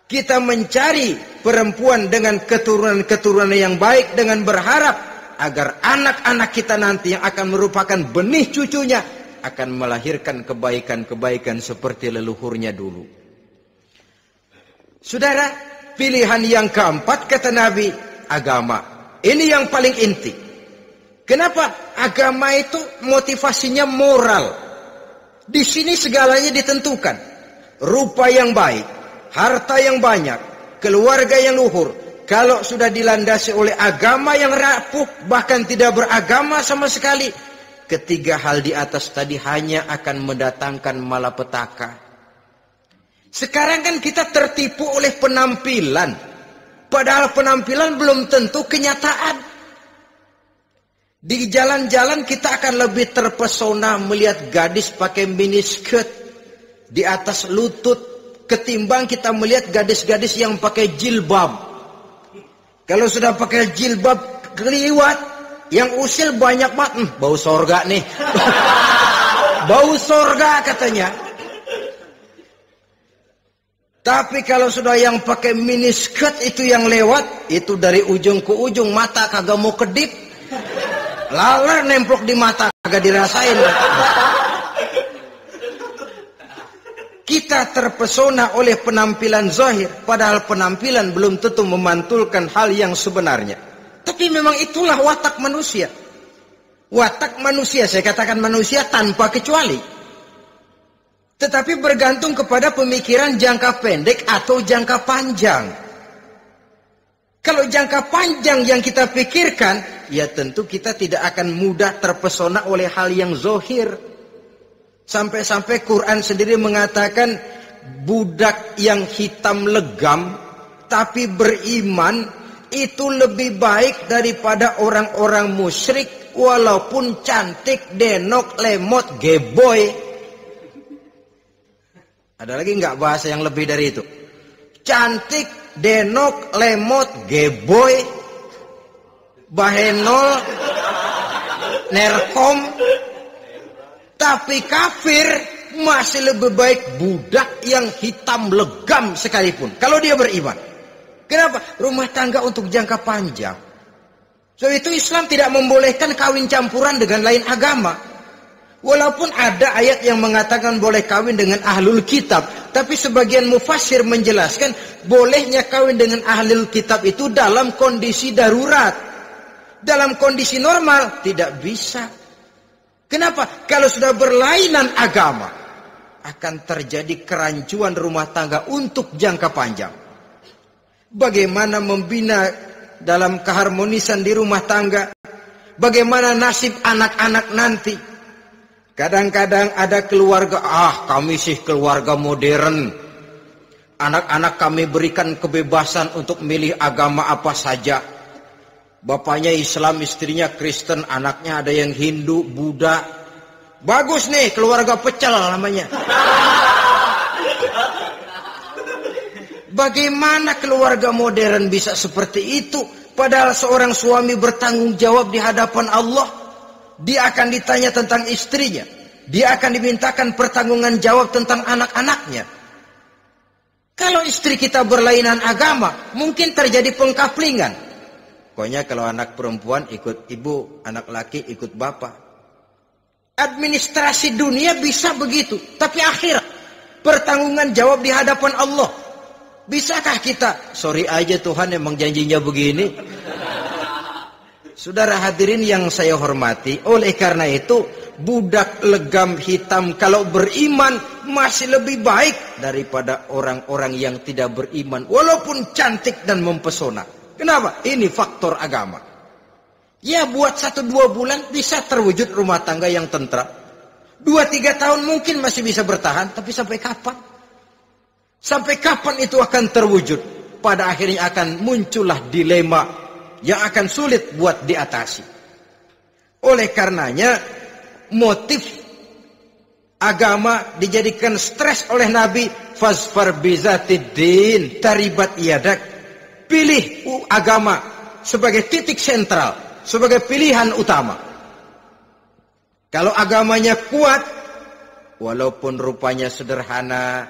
Kita mencari perempuan dengan keturunan-keturunan yang baik dengan berharap agar anak-anak kita nanti yang akan merupakan benih cucunya akan melahirkan kebaikan-kebaikan seperti leluhurnya dulu. Saudara, pilihan yang keempat kata Nabi, agama. Ini yang paling inti. Kenapa? Agama itu motivasinya moral. Di sini segalanya ditentukan. Rupa yang baik, harta yang banyak, keluarga yang luhur. Kalau sudah dilandasi oleh agama yang rapuh, bahkan tidak beragama sama sekali, ketiga hal di atas tadi hanya akan mendatangkan malapetaka. Sekarang kan kita tertipu oleh penampilan. Padahal penampilan belum tentu kenyataan. Di jalan-jalan kita akan lebih terpesona melihat gadis pakai miniskirt di atas lutut ketimbang kita melihat gadis-gadis yang pakai jilbab. Kalau sudah pakai jilbab keliwat, yang usil banyak banget, bau sorga nih. Bau sorga katanya. Tapi kalau sudah yang pakai miniskirt itu yang lewat, itu dari ujung ke ujung mata kagak mau kedip. Laler nemplok di mata kagak dirasain. Kita terpesona oleh penampilan zahir, padahal penampilan belum tentu memantulkan hal yang sebenarnya. Tapi memang itulah watak manusia. Watak manusia, saya katakan manusia tanpa kecuali. Tetapi bergantung kepada pemikiran jangka pendek atau jangka panjang. Kalau jangka panjang yang kita pikirkan, ya tentu kita tidak akan mudah terpesona oleh hal yang zahir. Sampai-sampai Quran sendiri mengatakan budak yang hitam legam tapi beriman itu lebih baik daripada orang-orang musyrik walaupun cantik, denok, lemot, geboy. Ada lagi nggak bahasa yang lebih dari itu? Cantik, denok, lemot, geboy, bahenol, nerkom. Tapi kafir masih lebih baik budak yang hitam legam sekalipun. Kalau dia beriman. Kenapa? Rumah tangga untuk jangka panjang. So itu Islam tidak membolehkan kawin campuran dengan lain agama. Walaupun ada ayat yang mengatakan boleh kawin dengan ahlul kitab. Tapi sebagian mufassir menjelaskan bolehnya kawin dengan ahlul kitab itu dalam kondisi darurat. Dalam kondisi normal tidak bisa. Kenapa? Kalau sudah berlainan agama, akan terjadi kerancuan rumah tangga untuk jangka panjang. Bagaimana membina dalam keharmonisan di rumah tangga? Bagaimana nasib anak-anak nanti? Kadang-kadang ada keluarga, kami sih keluarga modern. Anak-anak kami berikan kebebasan untuk milih agama apa saja. Bapaknya Islam, istrinya Kristen, anaknya ada yang Hindu, Buddha. Bagus nih, keluarga pecel namanya. Bagaimana keluarga modern bisa seperti itu? Padahal seorang suami bertanggung jawab di hadapan Allah. Dia akan ditanya tentang istrinya. Dia akan dimintakan pertanggungan jawab tentang anak-anaknya. Kalau istri kita berlainan agama, mungkin terjadi pengkaplingan. Pokoknya kalau anak perempuan ikut ibu, anak laki ikut bapak. Administrasi dunia bisa begitu. Tapi akhirat, pertanggungan jawab di hadapan Allah. Bisakah kita? Sorry aja Tuhan emang janjinya begini. Saudara hadirin yang saya hormati, oleh karena itu budak legam hitam kalau beriman masih lebih baik daripada orang-orang yang tidak beriman walaupun cantik dan mempesona. Kenapa? Ini faktor agama. Ya buat 1-2 bulan bisa terwujud rumah tangga yang tentram. 2-3 tahun mungkin masih bisa bertahan, tapi sampai kapan? Sampai kapan itu akan terwujud? Pada akhirnya akan muncullah dilema yang akan sulit buat diatasi. Oleh karenanya motif Agama dijadikan stres oleh Nabi. Fasfar bizatiddin taribat yadak. Pilih agama sebagai titik sentral, sebagai pilihan utama. Kalau agamanya kuat, walaupun rupanya sederhana,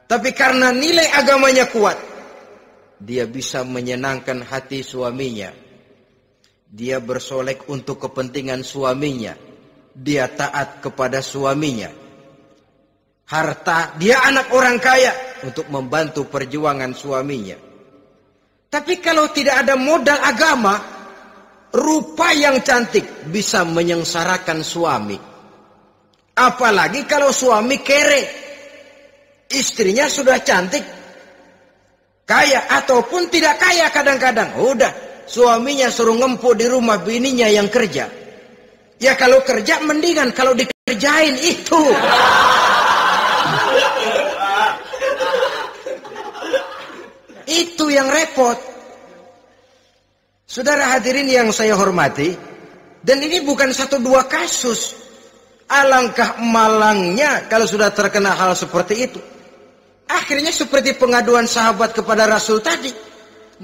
tapi karena nilai agamanya kuat, dia bisa menyenangkan hati suaminya. Dia bersolek untuk kepentingan suaminya. Dia taat kepada suaminya. Harta, dia anak orang kaya untuk membantu perjuangan suaminya. Tapi kalau tidak ada modal agama, rupa yang cantik bisa menyengsarakan suami. Apalagi kalau suami kere. Istrinya sudah cantik, kaya ataupun tidak kaya kadang-kadang. Udah, suaminya suruh ngempuk di rumah, bininya yang kerja. Ya kalau kerja mendingan kalau dikerjain itu. Itu yang repot. Saudara hadirin yang saya hormati, dan ini bukan 1-2 kasus. Alangkah malangnya kalau sudah terkena hal seperti itu. Akhirnya seperti pengaduan sahabat kepada Rasul tadi.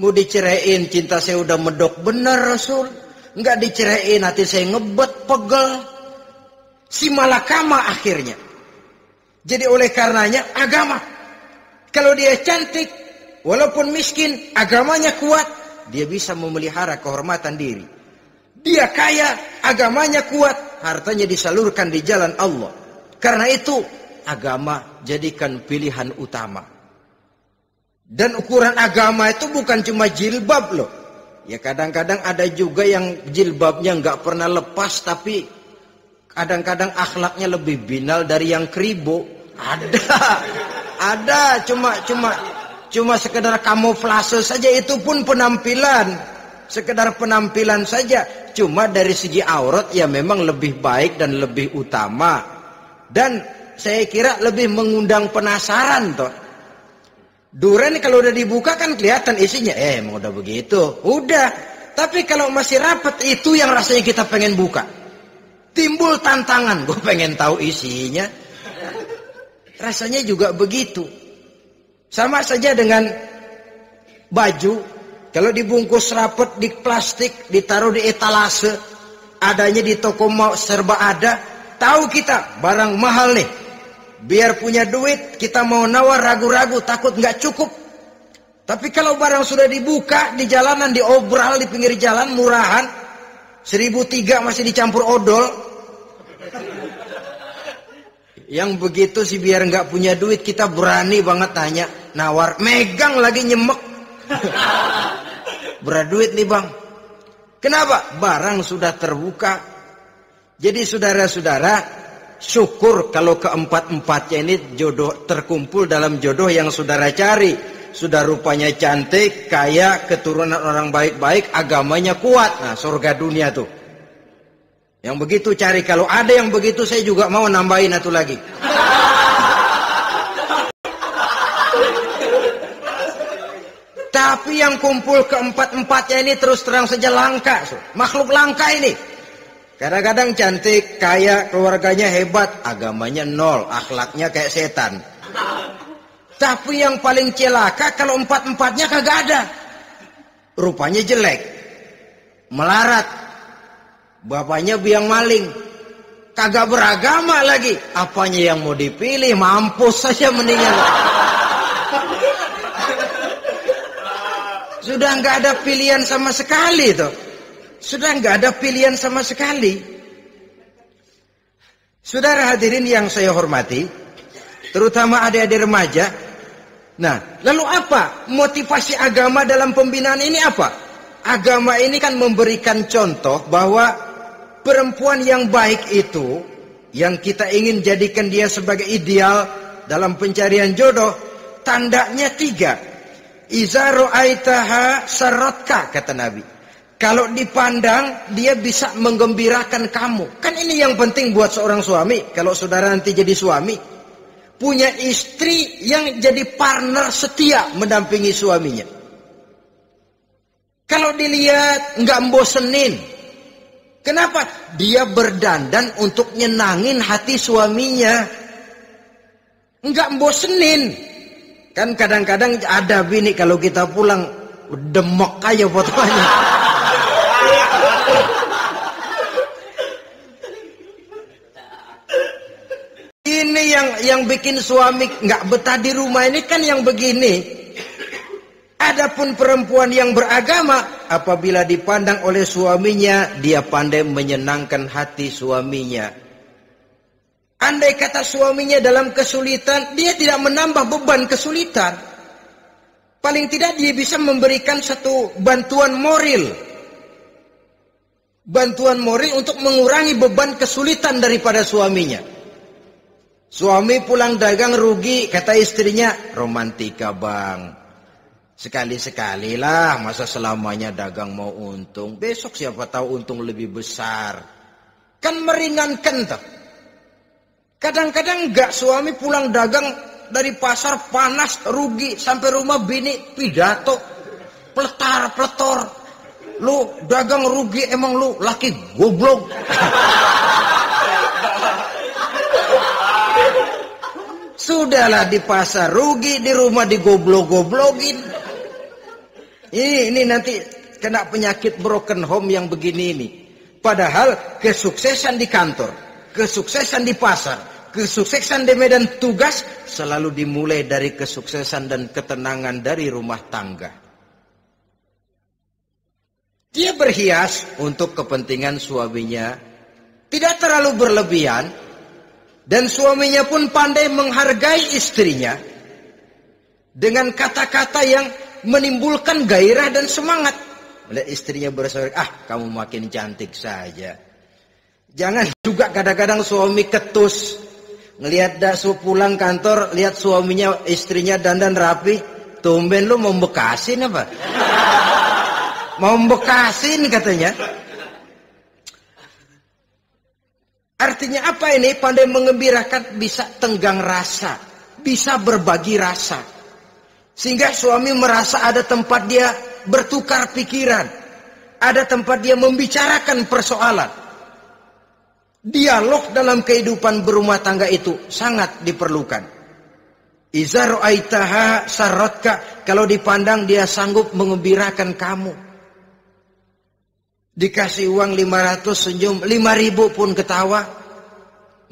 Mau diceraiin, cinta saya udah medok benar Rasul. Enggak diceraiin, hati saya ngebet, pegel. Si malakama akhirnya. Jadi oleh karenanya agama. Kalau dia cantik, walaupun miskin, agamanya kuat, dia bisa memelihara kehormatan diri. Dia kaya, agamanya kuat, hartanya disalurkan di jalan Allah. Karena itu, agama jadikan pilihan utama. Dan ukuran agama itu bukan cuma jilbab loh. Ya kadang-kadang ada juga yang jilbabnya nggak pernah lepas, tapi kadang-kadang akhlaknya lebih binal dari yang kribo. Ada, cuma sekedar kamuflase saja, itu pun penampilan, sekedar penampilan saja. Cuma dari segi aurat ya memang lebih baik dan lebih utama, dan saya kira lebih mengundang penasaran toh. Duren kalau udah dibuka kan kelihatan isinya, emang udah begitu, udah. Tapi kalau masih rapat, itu yang rasanya kita pengen buka. Timbul tantangan, gue pengen tahu isinya. Rasanya juga begitu. Sama saja dengan baju, kalau dibungkus rapat di plastik, ditaruh di etalase, adanya di toko mau serba ada, tahu kita barang mahal nih. Biar punya duit, kita mau nawar ragu-ragu, takut nggak cukup. Tapi kalau barang sudah dibuka di jalanan, diobral di pinggir jalan, murahan, 1.003 masih dicampur odol. Yang begitu sih biar nggak punya duit, kita berani banget tanya, nawar, megang lagi nyemek. Berat duit nih bang. Kenapa? Barang sudah terbuka. Jadi saudara-saudara, syukur kalau keempat-empatnya ini jodoh terkumpul dalam jodoh yang saudara cari. Sudah rupanya cantik, kaya, keturunan orang baik-baik, agamanya kuat. Nah, surga dunia tuh. Yang begitu cari. Kalau ada yang begitu, saya juga mau nambahin satu lagi. Tapi yang kumpul keempat-empatnya ini terus terang saja langka. Makhluk langka ini. Kadang-kadang cantik, kaya, keluarganya hebat, agamanya nol, akhlaknya kayak setan. Tapi yang paling celaka kalau empat-empatnya kagak ada. Rupanya jelek, melarat, bapaknya biang maling, kagak beragama lagi. Apanya yang mau dipilih? Mampus saja mendingan. Sudah nggak ada pilihan sama sekali tuh. Sudah nggak ada pilihan sama sekali. Saudara hadirin yang saya hormati, terutama adik-adik remaja. Nah, lalu apa motivasi agama dalam pembinaan ini apa? Agama ini kan memberikan contoh bahwa perempuan yang baik itu, yang kita ingin jadikan dia sebagai ideal dalam pencarian jodoh, tandanya 3. Iza ra'aitaha sarratka, kata Nabi. Kalau dipandang, dia bisa menggembirakan kamu. Kan ini yang penting buat seorang suami. Kalau saudara nanti jadi suami, punya istri yang jadi partner setia mendampingi suaminya. Kalau dilihat nggak membosenin, Kenapa? Dia berdandan untuk nyenangin hati suaminya. Enggak bosenin. Kan kadang-kadang ada bini kalau kita pulang demek aja fotonya. Ini yang bikin suami enggak betah di rumah ini kan yang begini. Adapun perempuan yang beragama, apabila dipandang oleh suaminya, dia pandai menyenangkan hati suaminya. Andai kata suaminya dalam kesulitan, dia tidak menambah beban kesulitan. Paling tidak dia bisa memberikan satu bantuan moral. Bantuan moral untuk mengurangi beban kesulitan daripada suaminya. Suami pulang dagang rugi, kata istrinya, romantika bang. Sekali-sekali lah, masa selamanya dagang mau untung. Besok siapa tahu untung lebih besar. Kan meringankan toh. Kadang-kadang enggak, suami pulang dagang dari pasar panas, rugi. Sampai rumah bini pidato. Peletar-peletor. Lu dagang rugi, emang lu laki goblok. Sudahlah di pasar rugi, di rumah digoblok-goblokin. Ini nanti kena penyakit broken home yang begini ini. Padahal kesuksesan di kantor, kesuksesan di pasar, kesuksesan di medan tugas selalu dimulai dari kesuksesan dan ketenangan dari rumah tangga. Dia berhias untuk kepentingan suaminya, tidak terlalu berlebihan, dan suaminya pun pandai menghargai istrinya dengan kata-kata yang menimbulkan gairah dan semangat. Melihat istrinya bersorak, kamu makin cantik saja. Jangan juga kadang-kadang suami ketus. Ngelihat daksu pulang kantor, lihat suaminya, istrinya dandan rapi. Tumben lu mau bekasin apa? Mau bekasin katanya. Artinya apa ini? Pandai mengembirakan, bisa tenggang rasa, bisa berbagi rasa. Sehingga suami merasa ada tempat dia bertukar pikiran. Ada tempat dia membicarakan persoalan. Dialog dalam kehidupan berumah tangga itu sangat diperlukan. Iza ra'aitaha sarratka, kalau dipandang dia sanggup mengembirakan kamu. Dikasih uang 500 senyum, 5.000 pun ketawa.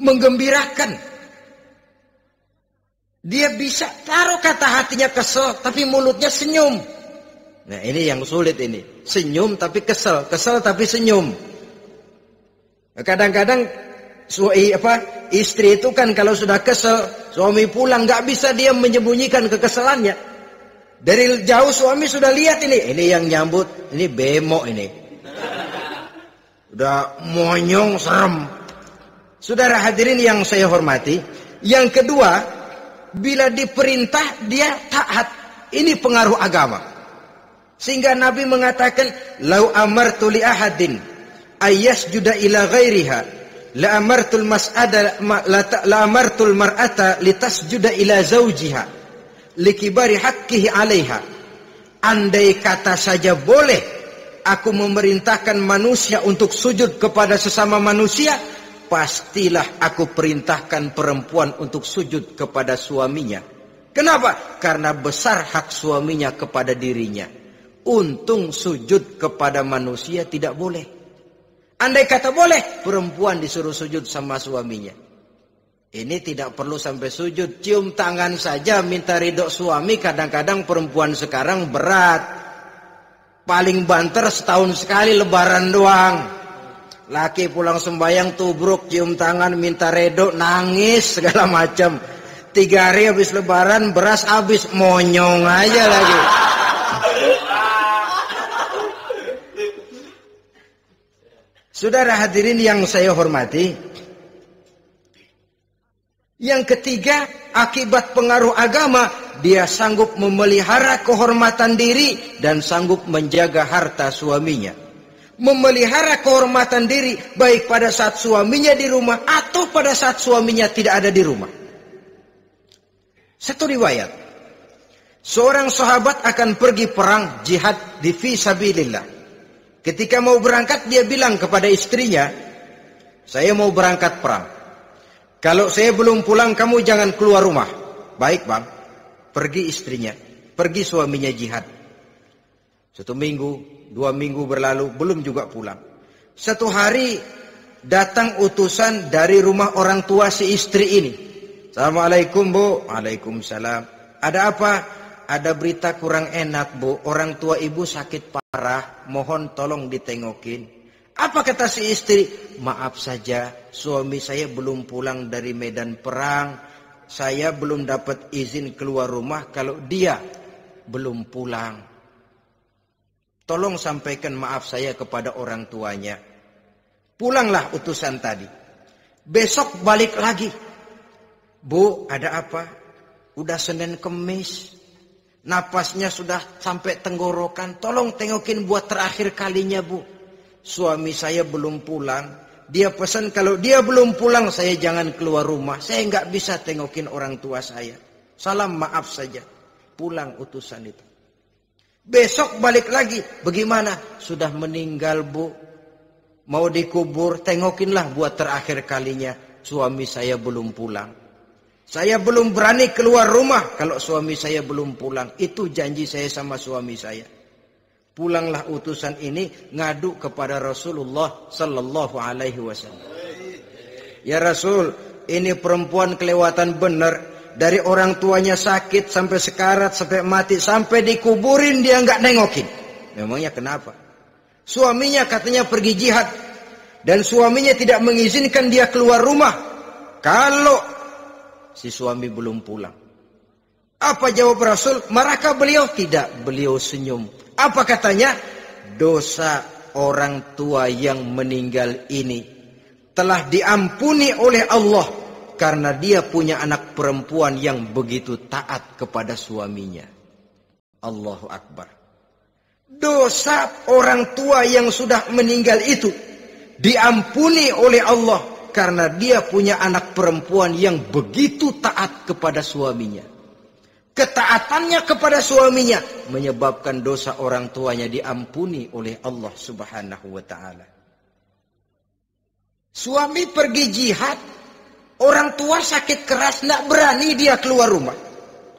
Menggembirakan. Dia bisa taruh kata hatinya kesel, tapi mulutnya senyum. Nah ini yang sulit ini. Senyum tapi kesel, kesel tapi senyum. Kadang-kadang istri itu kan kalau sudah kesel, suami pulang nggak bisa dia menyembunyikan kekesalannya. Dari jauh suami sudah lihat ini yang nyambut, ini bemo ini. Udah monyong, serem. Saudara hadirin yang saya hormati, yang kedua, bila diperintah dia taat. Ini pengaruh agama. Sehingga Nabi mengatakan, "Lau amartu li ahadin ayyasjuda ila ghairiha, la amartul mar'ata litasjuda ila zawjiha likibari haqqihi 'alaiha." Andai kata saja boleh aku memerintahkan manusia untuk sujud kepada sesama manusia, pastilah aku perintahkan perempuan untuk sujud kepada suaminya. Kenapa? Karena besar hak suaminya kepada dirinya. Untung sujud kepada manusia tidak boleh. Andai kata boleh, perempuan disuruh sujud sama suaminya. Ini tidak perlu sampai sujud, cium tangan saja minta ridho suami. Kadang-kadang perempuan sekarang berat. Paling banter setahun sekali lebaran doang. Laki pulang sembahyang tubruk, cium tangan, minta redo, nangis segala macam. 3 hari habis lebaran beras habis, monyong aja lagi. Saudara hadirin yang saya hormati, yang ketiga, akibat pengaruh agama, dia sanggup memelihara kehormatan diri dan sanggup menjaga harta suaminya. Memelihara kehormatan diri baik pada saat suaminya di rumah atau pada saat suaminya tidak ada di rumah. Satu riwayat, seorang sahabat akan pergi perang jihad di fi sabilillah. Ketika mau berangkat dia bilang kepada istrinya, saya mau berangkat perang. Kalau saya belum pulang kamu jangan keluar rumah. Baik bang. Pergi istrinya, pergi suaminya jihad. 1 minggu, 2 minggu berlalu, belum juga pulang. Satu hari datang utusan dari rumah orang tua si istri ini. Assalamualaikum bu. Waalaikumsalam. Ada apa? Ada berita kurang enak bu. Orang tua ibu sakit parah. Mohon tolong ditengokin. Apa kata si istri? Maaf saja, suami saya belum pulang dari medan perang. Saya belum dapat izin keluar rumah kalau dia belum pulang. Tolong sampaikan maaf saya kepada orang tuanya. Pulanglah utusan tadi. Besok balik lagi. Bu, ada apa? Udah Senin Kemis. Napasnya sudah sampai tenggorokan. Tolong tengokin buat terakhir kalinya bu. Suami saya belum pulang. Dia pesan kalau dia belum pulang saya jangan keluar rumah. Saya nggak bisa tengokin orang tua saya. Salam maaf saja. Pulang utusan itu. Besok balik lagi. Bagaimana? Sudah meninggal bu. Mau dikubur. Tengokinlah buat terakhir kalinya. Suami saya belum pulang. Saya belum berani keluar rumah kalau suami saya belum pulang. Itu janji saya sama suami saya. Pulanglah utusan ini ngadu kepada Rasulullah sallallahu alaihi wasallam. Ya Rasul, ini perempuan kelewatan benar. Dari orang tuanya sakit sampai sekarat, sampai mati, sampai dikuburin dia nggak nengokin. Memangnya kenapa? Suaminya katanya pergi jihad. Dan suaminya tidak mengizinkan dia keluar rumah. Kalau si suami belum pulang. Apa jawab Rasul? Marahkah beliau? Tidak, beliau senyum. Apa katanya? Dosa orang tua yang meninggal ini telah diampuni oleh Allah karena dia punya anak perempuan yang begitu taat kepada suaminya. Allahu Akbar. Dosa orang tua yang sudah meninggal itu diampuni oleh Allah karena dia punya anak perempuan yang begitu taat kepada suaminya. Ketaatannya kepada suaminya menyebabkan dosa orang tuanya diampuni oleh Allah Subhanahu wa taala. Suami pergi jihad, orang tua sakit keras, tidak berani dia keluar rumah.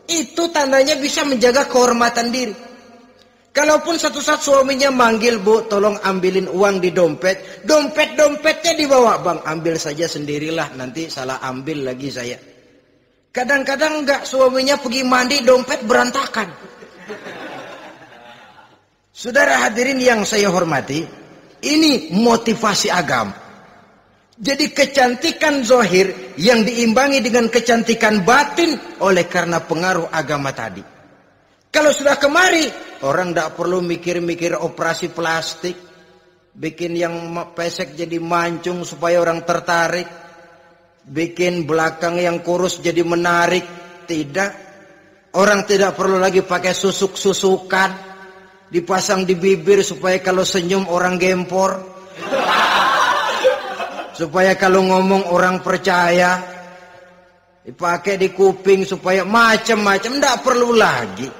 Itu tandanya bisa menjaga kehormatan diri. Kalaupun satu saat suaminya manggil, bu, tolong ambilin uang di dompet. Dompetnya dibawa, bang, ambil saja sendirilah, nanti salah ambil lagi saya. Kadang-kadang enggak, suaminya pergi mandi, dompet berantakan. Saudara hadirin yang saya hormati, ini motivasi agama. Jadi kecantikan zahir yang diimbangi dengan kecantikan batin oleh karena pengaruh agama tadi. Kalau sudah kemari, orang tidak perlu mikir-mikir operasi plastik, bikin yang pesek jadi mancung supaya orang tertarik. Bikin belakang yang kurus jadi menarik. Tidak. Orang tidak perlu lagi pakai susuk-susukan. Dipasang di bibir supaya kalau senyum orang gempor. Supaya kalau ngomong orang percaya. Dipakai di kuping supaya macam-macam. Tidak perlu lagi.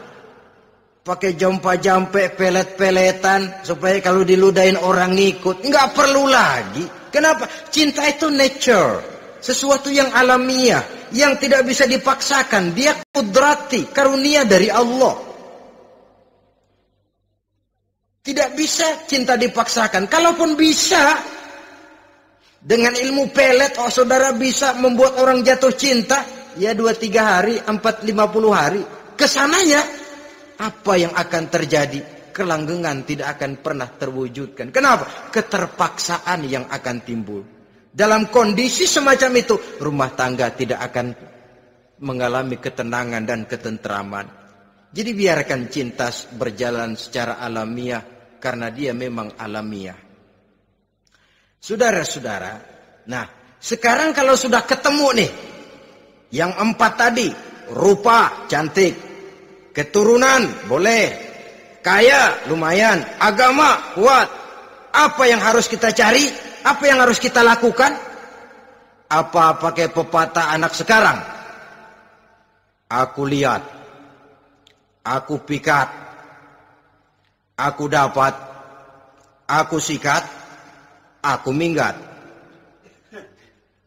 Pakai jampa-jampe, pelet-peletan. Supaya kalau diludahin orang ngikut. Nggak perlu lagi. Kenapa? Cinta itu nature. Sesuatu yang alamiah, yang tidak bisa dipaksakan. Dia kudrati, karunia dari Allah. Tidak bisa cinta dipaksakan. Kalaupun bisa, dengan ilmu pelet, oh saudara bisa membuat orang jatuh cinta. Ya 2-3 hari, 4-50 hari. Kesananya, apa yang akan terjadi? Kelanggengan tidak akan pernah terwujudkan. Kenapa? Keterpaksaan yang akan timbul. Dalam kondisi semacam itu, rumah tangga tidak akan mengalami ketenangan dan ketentraman. Jadi biarkan cinta berjalan secara alamiah, karena dia memang alamiah. Saudara-saudara, nah sekarang kalau sudah ketemu nih, yang 4 tadi, rupa cantik, keturunan boleh, kaya lumayan, agama kuat. Apa yang harus kita cari? Apa yang harus kita lakukan? Apa pakai pepatah anak sekarang? Aku lihat, aku pikat, aku dapat, aku sikat, aku minggat.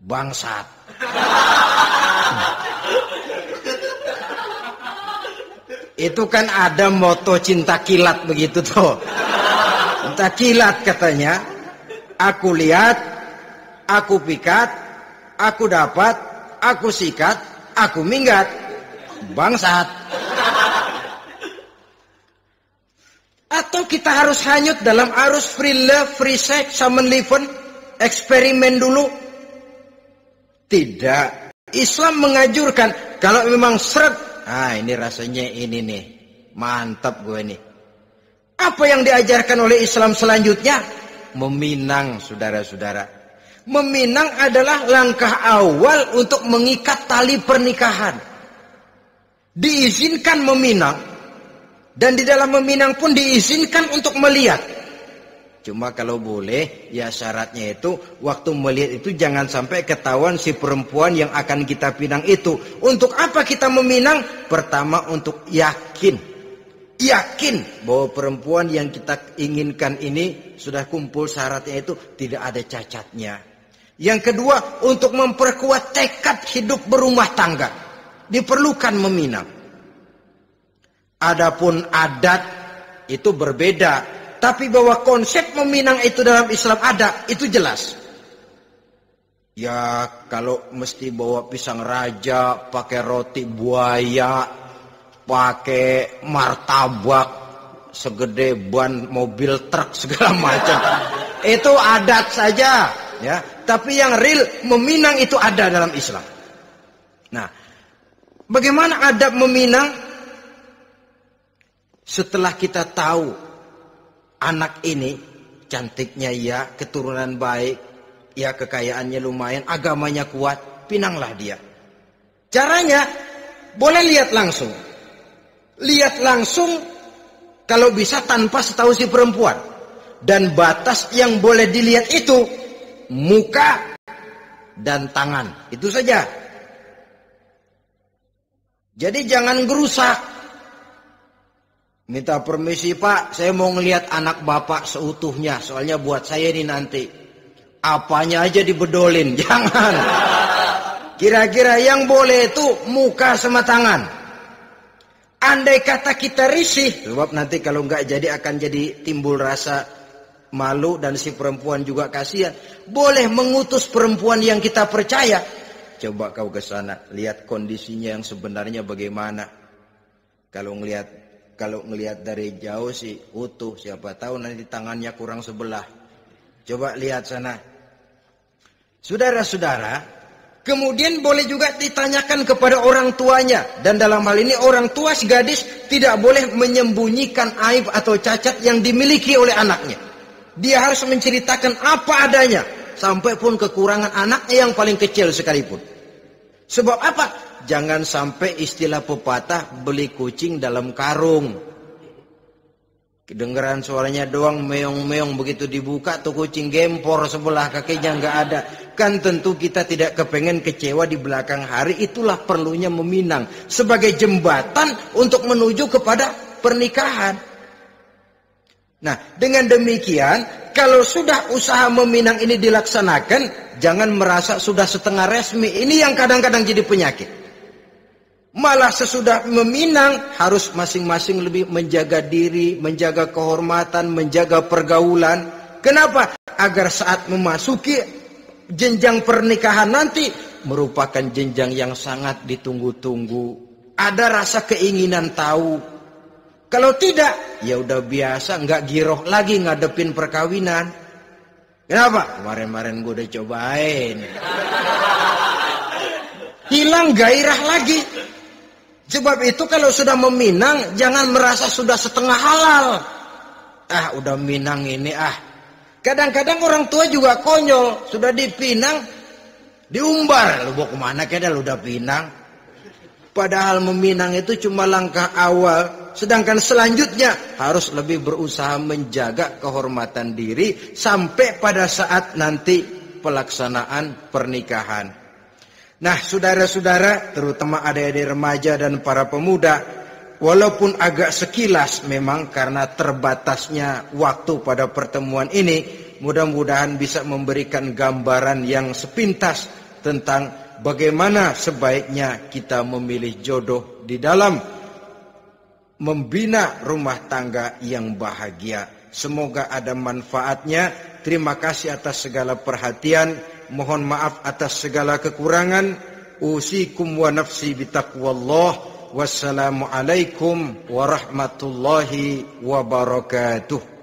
Bangsat. Itu kan ada moto cinta kilat begitu tuh. Cinta kilat katanya. Aku lihat, aku pikat, aku dapat, aku sikat, aku minggat. Bangsat. Atau kita harus hanyut dalam arus free love, free sex, summon living, eksperimen dulu? Tidak. Islam mengajurkan kalau memang seret, ini rasanya ini nih, mantap gue nih. Apa yang diajarkan oleh Islam selanjutnya? Meminang, saudara-saudara. Meminang adalah langkah awal untuk mengikat tali pernikahan. Diizinkan meminang, dan di dalam meminang pun diizinkan untuk melihat. Cuma kalau boleh, ya syaratnya itu waktu melihat itu jangan sampai ketahuan si perempuan yang akan kita pinang itu. Untuk apa kita meminang? Pertama untuk yakin bahwa perempuan yang kita inginkan ini sudah kumpul syaratnya itu tidak ada cacatnya. Yang kedua, untuk memperkuat tekad hidup berumah tangga. Diperlukan meminang. Adapun adat itu berbeda. Tapi bahwa konsep meminang itu dalam Islam ada, itu jelas. Ya kalau mesti bawa pisang raja, pakai roti buaya, pakai martabak segede ban mobil truk segala macam. Itu adat saja, ya. Tapi yang real meminang itu ada dalam Islam. Nah, bagaimana adab meminang? Setelah kita tahu anak ini cantiknya ya, keturunan baik, ya kekayaannya lumayan, agamanya kuat, pinanglah dia. Caranya boleh lihat langsung. Lihat langsung kalau bisa tanpa setahu si perempuan. Dan batas yang boleh dilihat itu muka dan tangan. Itu saja. Jadi jangan gerusak. Minta permisi Pak, saya mau ngelihat anak Bapak seutuhnya. Soalnya buat saya ini nanti. Apanya aja dibedolin, jangan. Kira-kira yang boleh itu muka sama tangan. Andai kata kita risih, sebab nanti kalau nggak jadi akan jadi timbul rasa malu dan si perempuan juga kasihan. Boleh mengutus perempuan yang kita percaya. Coba kau ke sana, lihat kondisinya yang sebenarnya bagaimana. Kalau ngelihat dari jauh sih utuh, siapa tahu nanti tangannya kurang sebelah. Coba lihat sana. Saudara-saudara, kemudian boleh juga ditanyakan kepada orang tuanya. Dan dalam hal ini orang tua si gadis tidak boleh menyembunyikan aib atau cacat yang dimiliki oleh anaknya. Dia harus menceritakan apa adanya, sampai pun kekurangan anaknya yang paling kecil sekalipun. Sebab apa? Jangan sampai istilah pepatah beli kucing dalam karung. Kedengeran suaranya doang meong-meong, begitu dibuka tuh kucing gempor sebelah kakinya nggak ada. Kan tentu kita tidak kepengen kecewa di belakang hari. Itulah perlunya meminang sebagai jembatan untuk menuju kepada pernikahan. Nah, dengan demikian kalau sudah usaha meminang ini dilaksanakan, jangan merasa sudah setengah resmi. Ini yang kadang-kadang jadi penyakit. Malah sesudah meminang harus masing-masing lebih menjaga diri, menjaga kehormatan, menjaga pergaulan. Kenapa? Agar saat memasuki jenjang pernikahan nanti merupakan jenjang yang sangat ditunggu-tunggu. Ada rasa keinginan tahu. Kalau tidak, ya udah biasa, nggak giroh lagi ngadepin perkawinan. Kenapa? Kemarin-kemarin gue udah cobain. Hilang gairah lagi. Sebab itu kalau sudah meminang, jangan merasa sudah setengah halal. Udah minang ini Kadang-kadang orang tua juga konyol. Sudah dipinang, diumbar. Lu mau kemana kayaknya lu udah pinang. Padahal meminang itu cuma langkah awal. Sedangkan selanjutnya harus lebih berusaha menjaga kehormatan diri. Sampai pada saat nanti pelaksanaan pernikahan. Nah, saudara-saudara, terutama adik-adik remaja dan para pemuda, walaupun agak sekilas memang karena terbatasnya waktu pada pertemuan ini, mudah-mudahan bisa memberikan gambaran yang sepintas tentang bagaimana sebaiknya kita memilih jodoh di dalam membina rumah tangga yang bahagia. Semoga ada manfaatnya. Terima kasih atas segala perhatian. Mohon maaf atas segala kekurangan. Usikum wa nafsi bitaqwallah. Wassalamualaikum warahmatullahi wabarakatuh.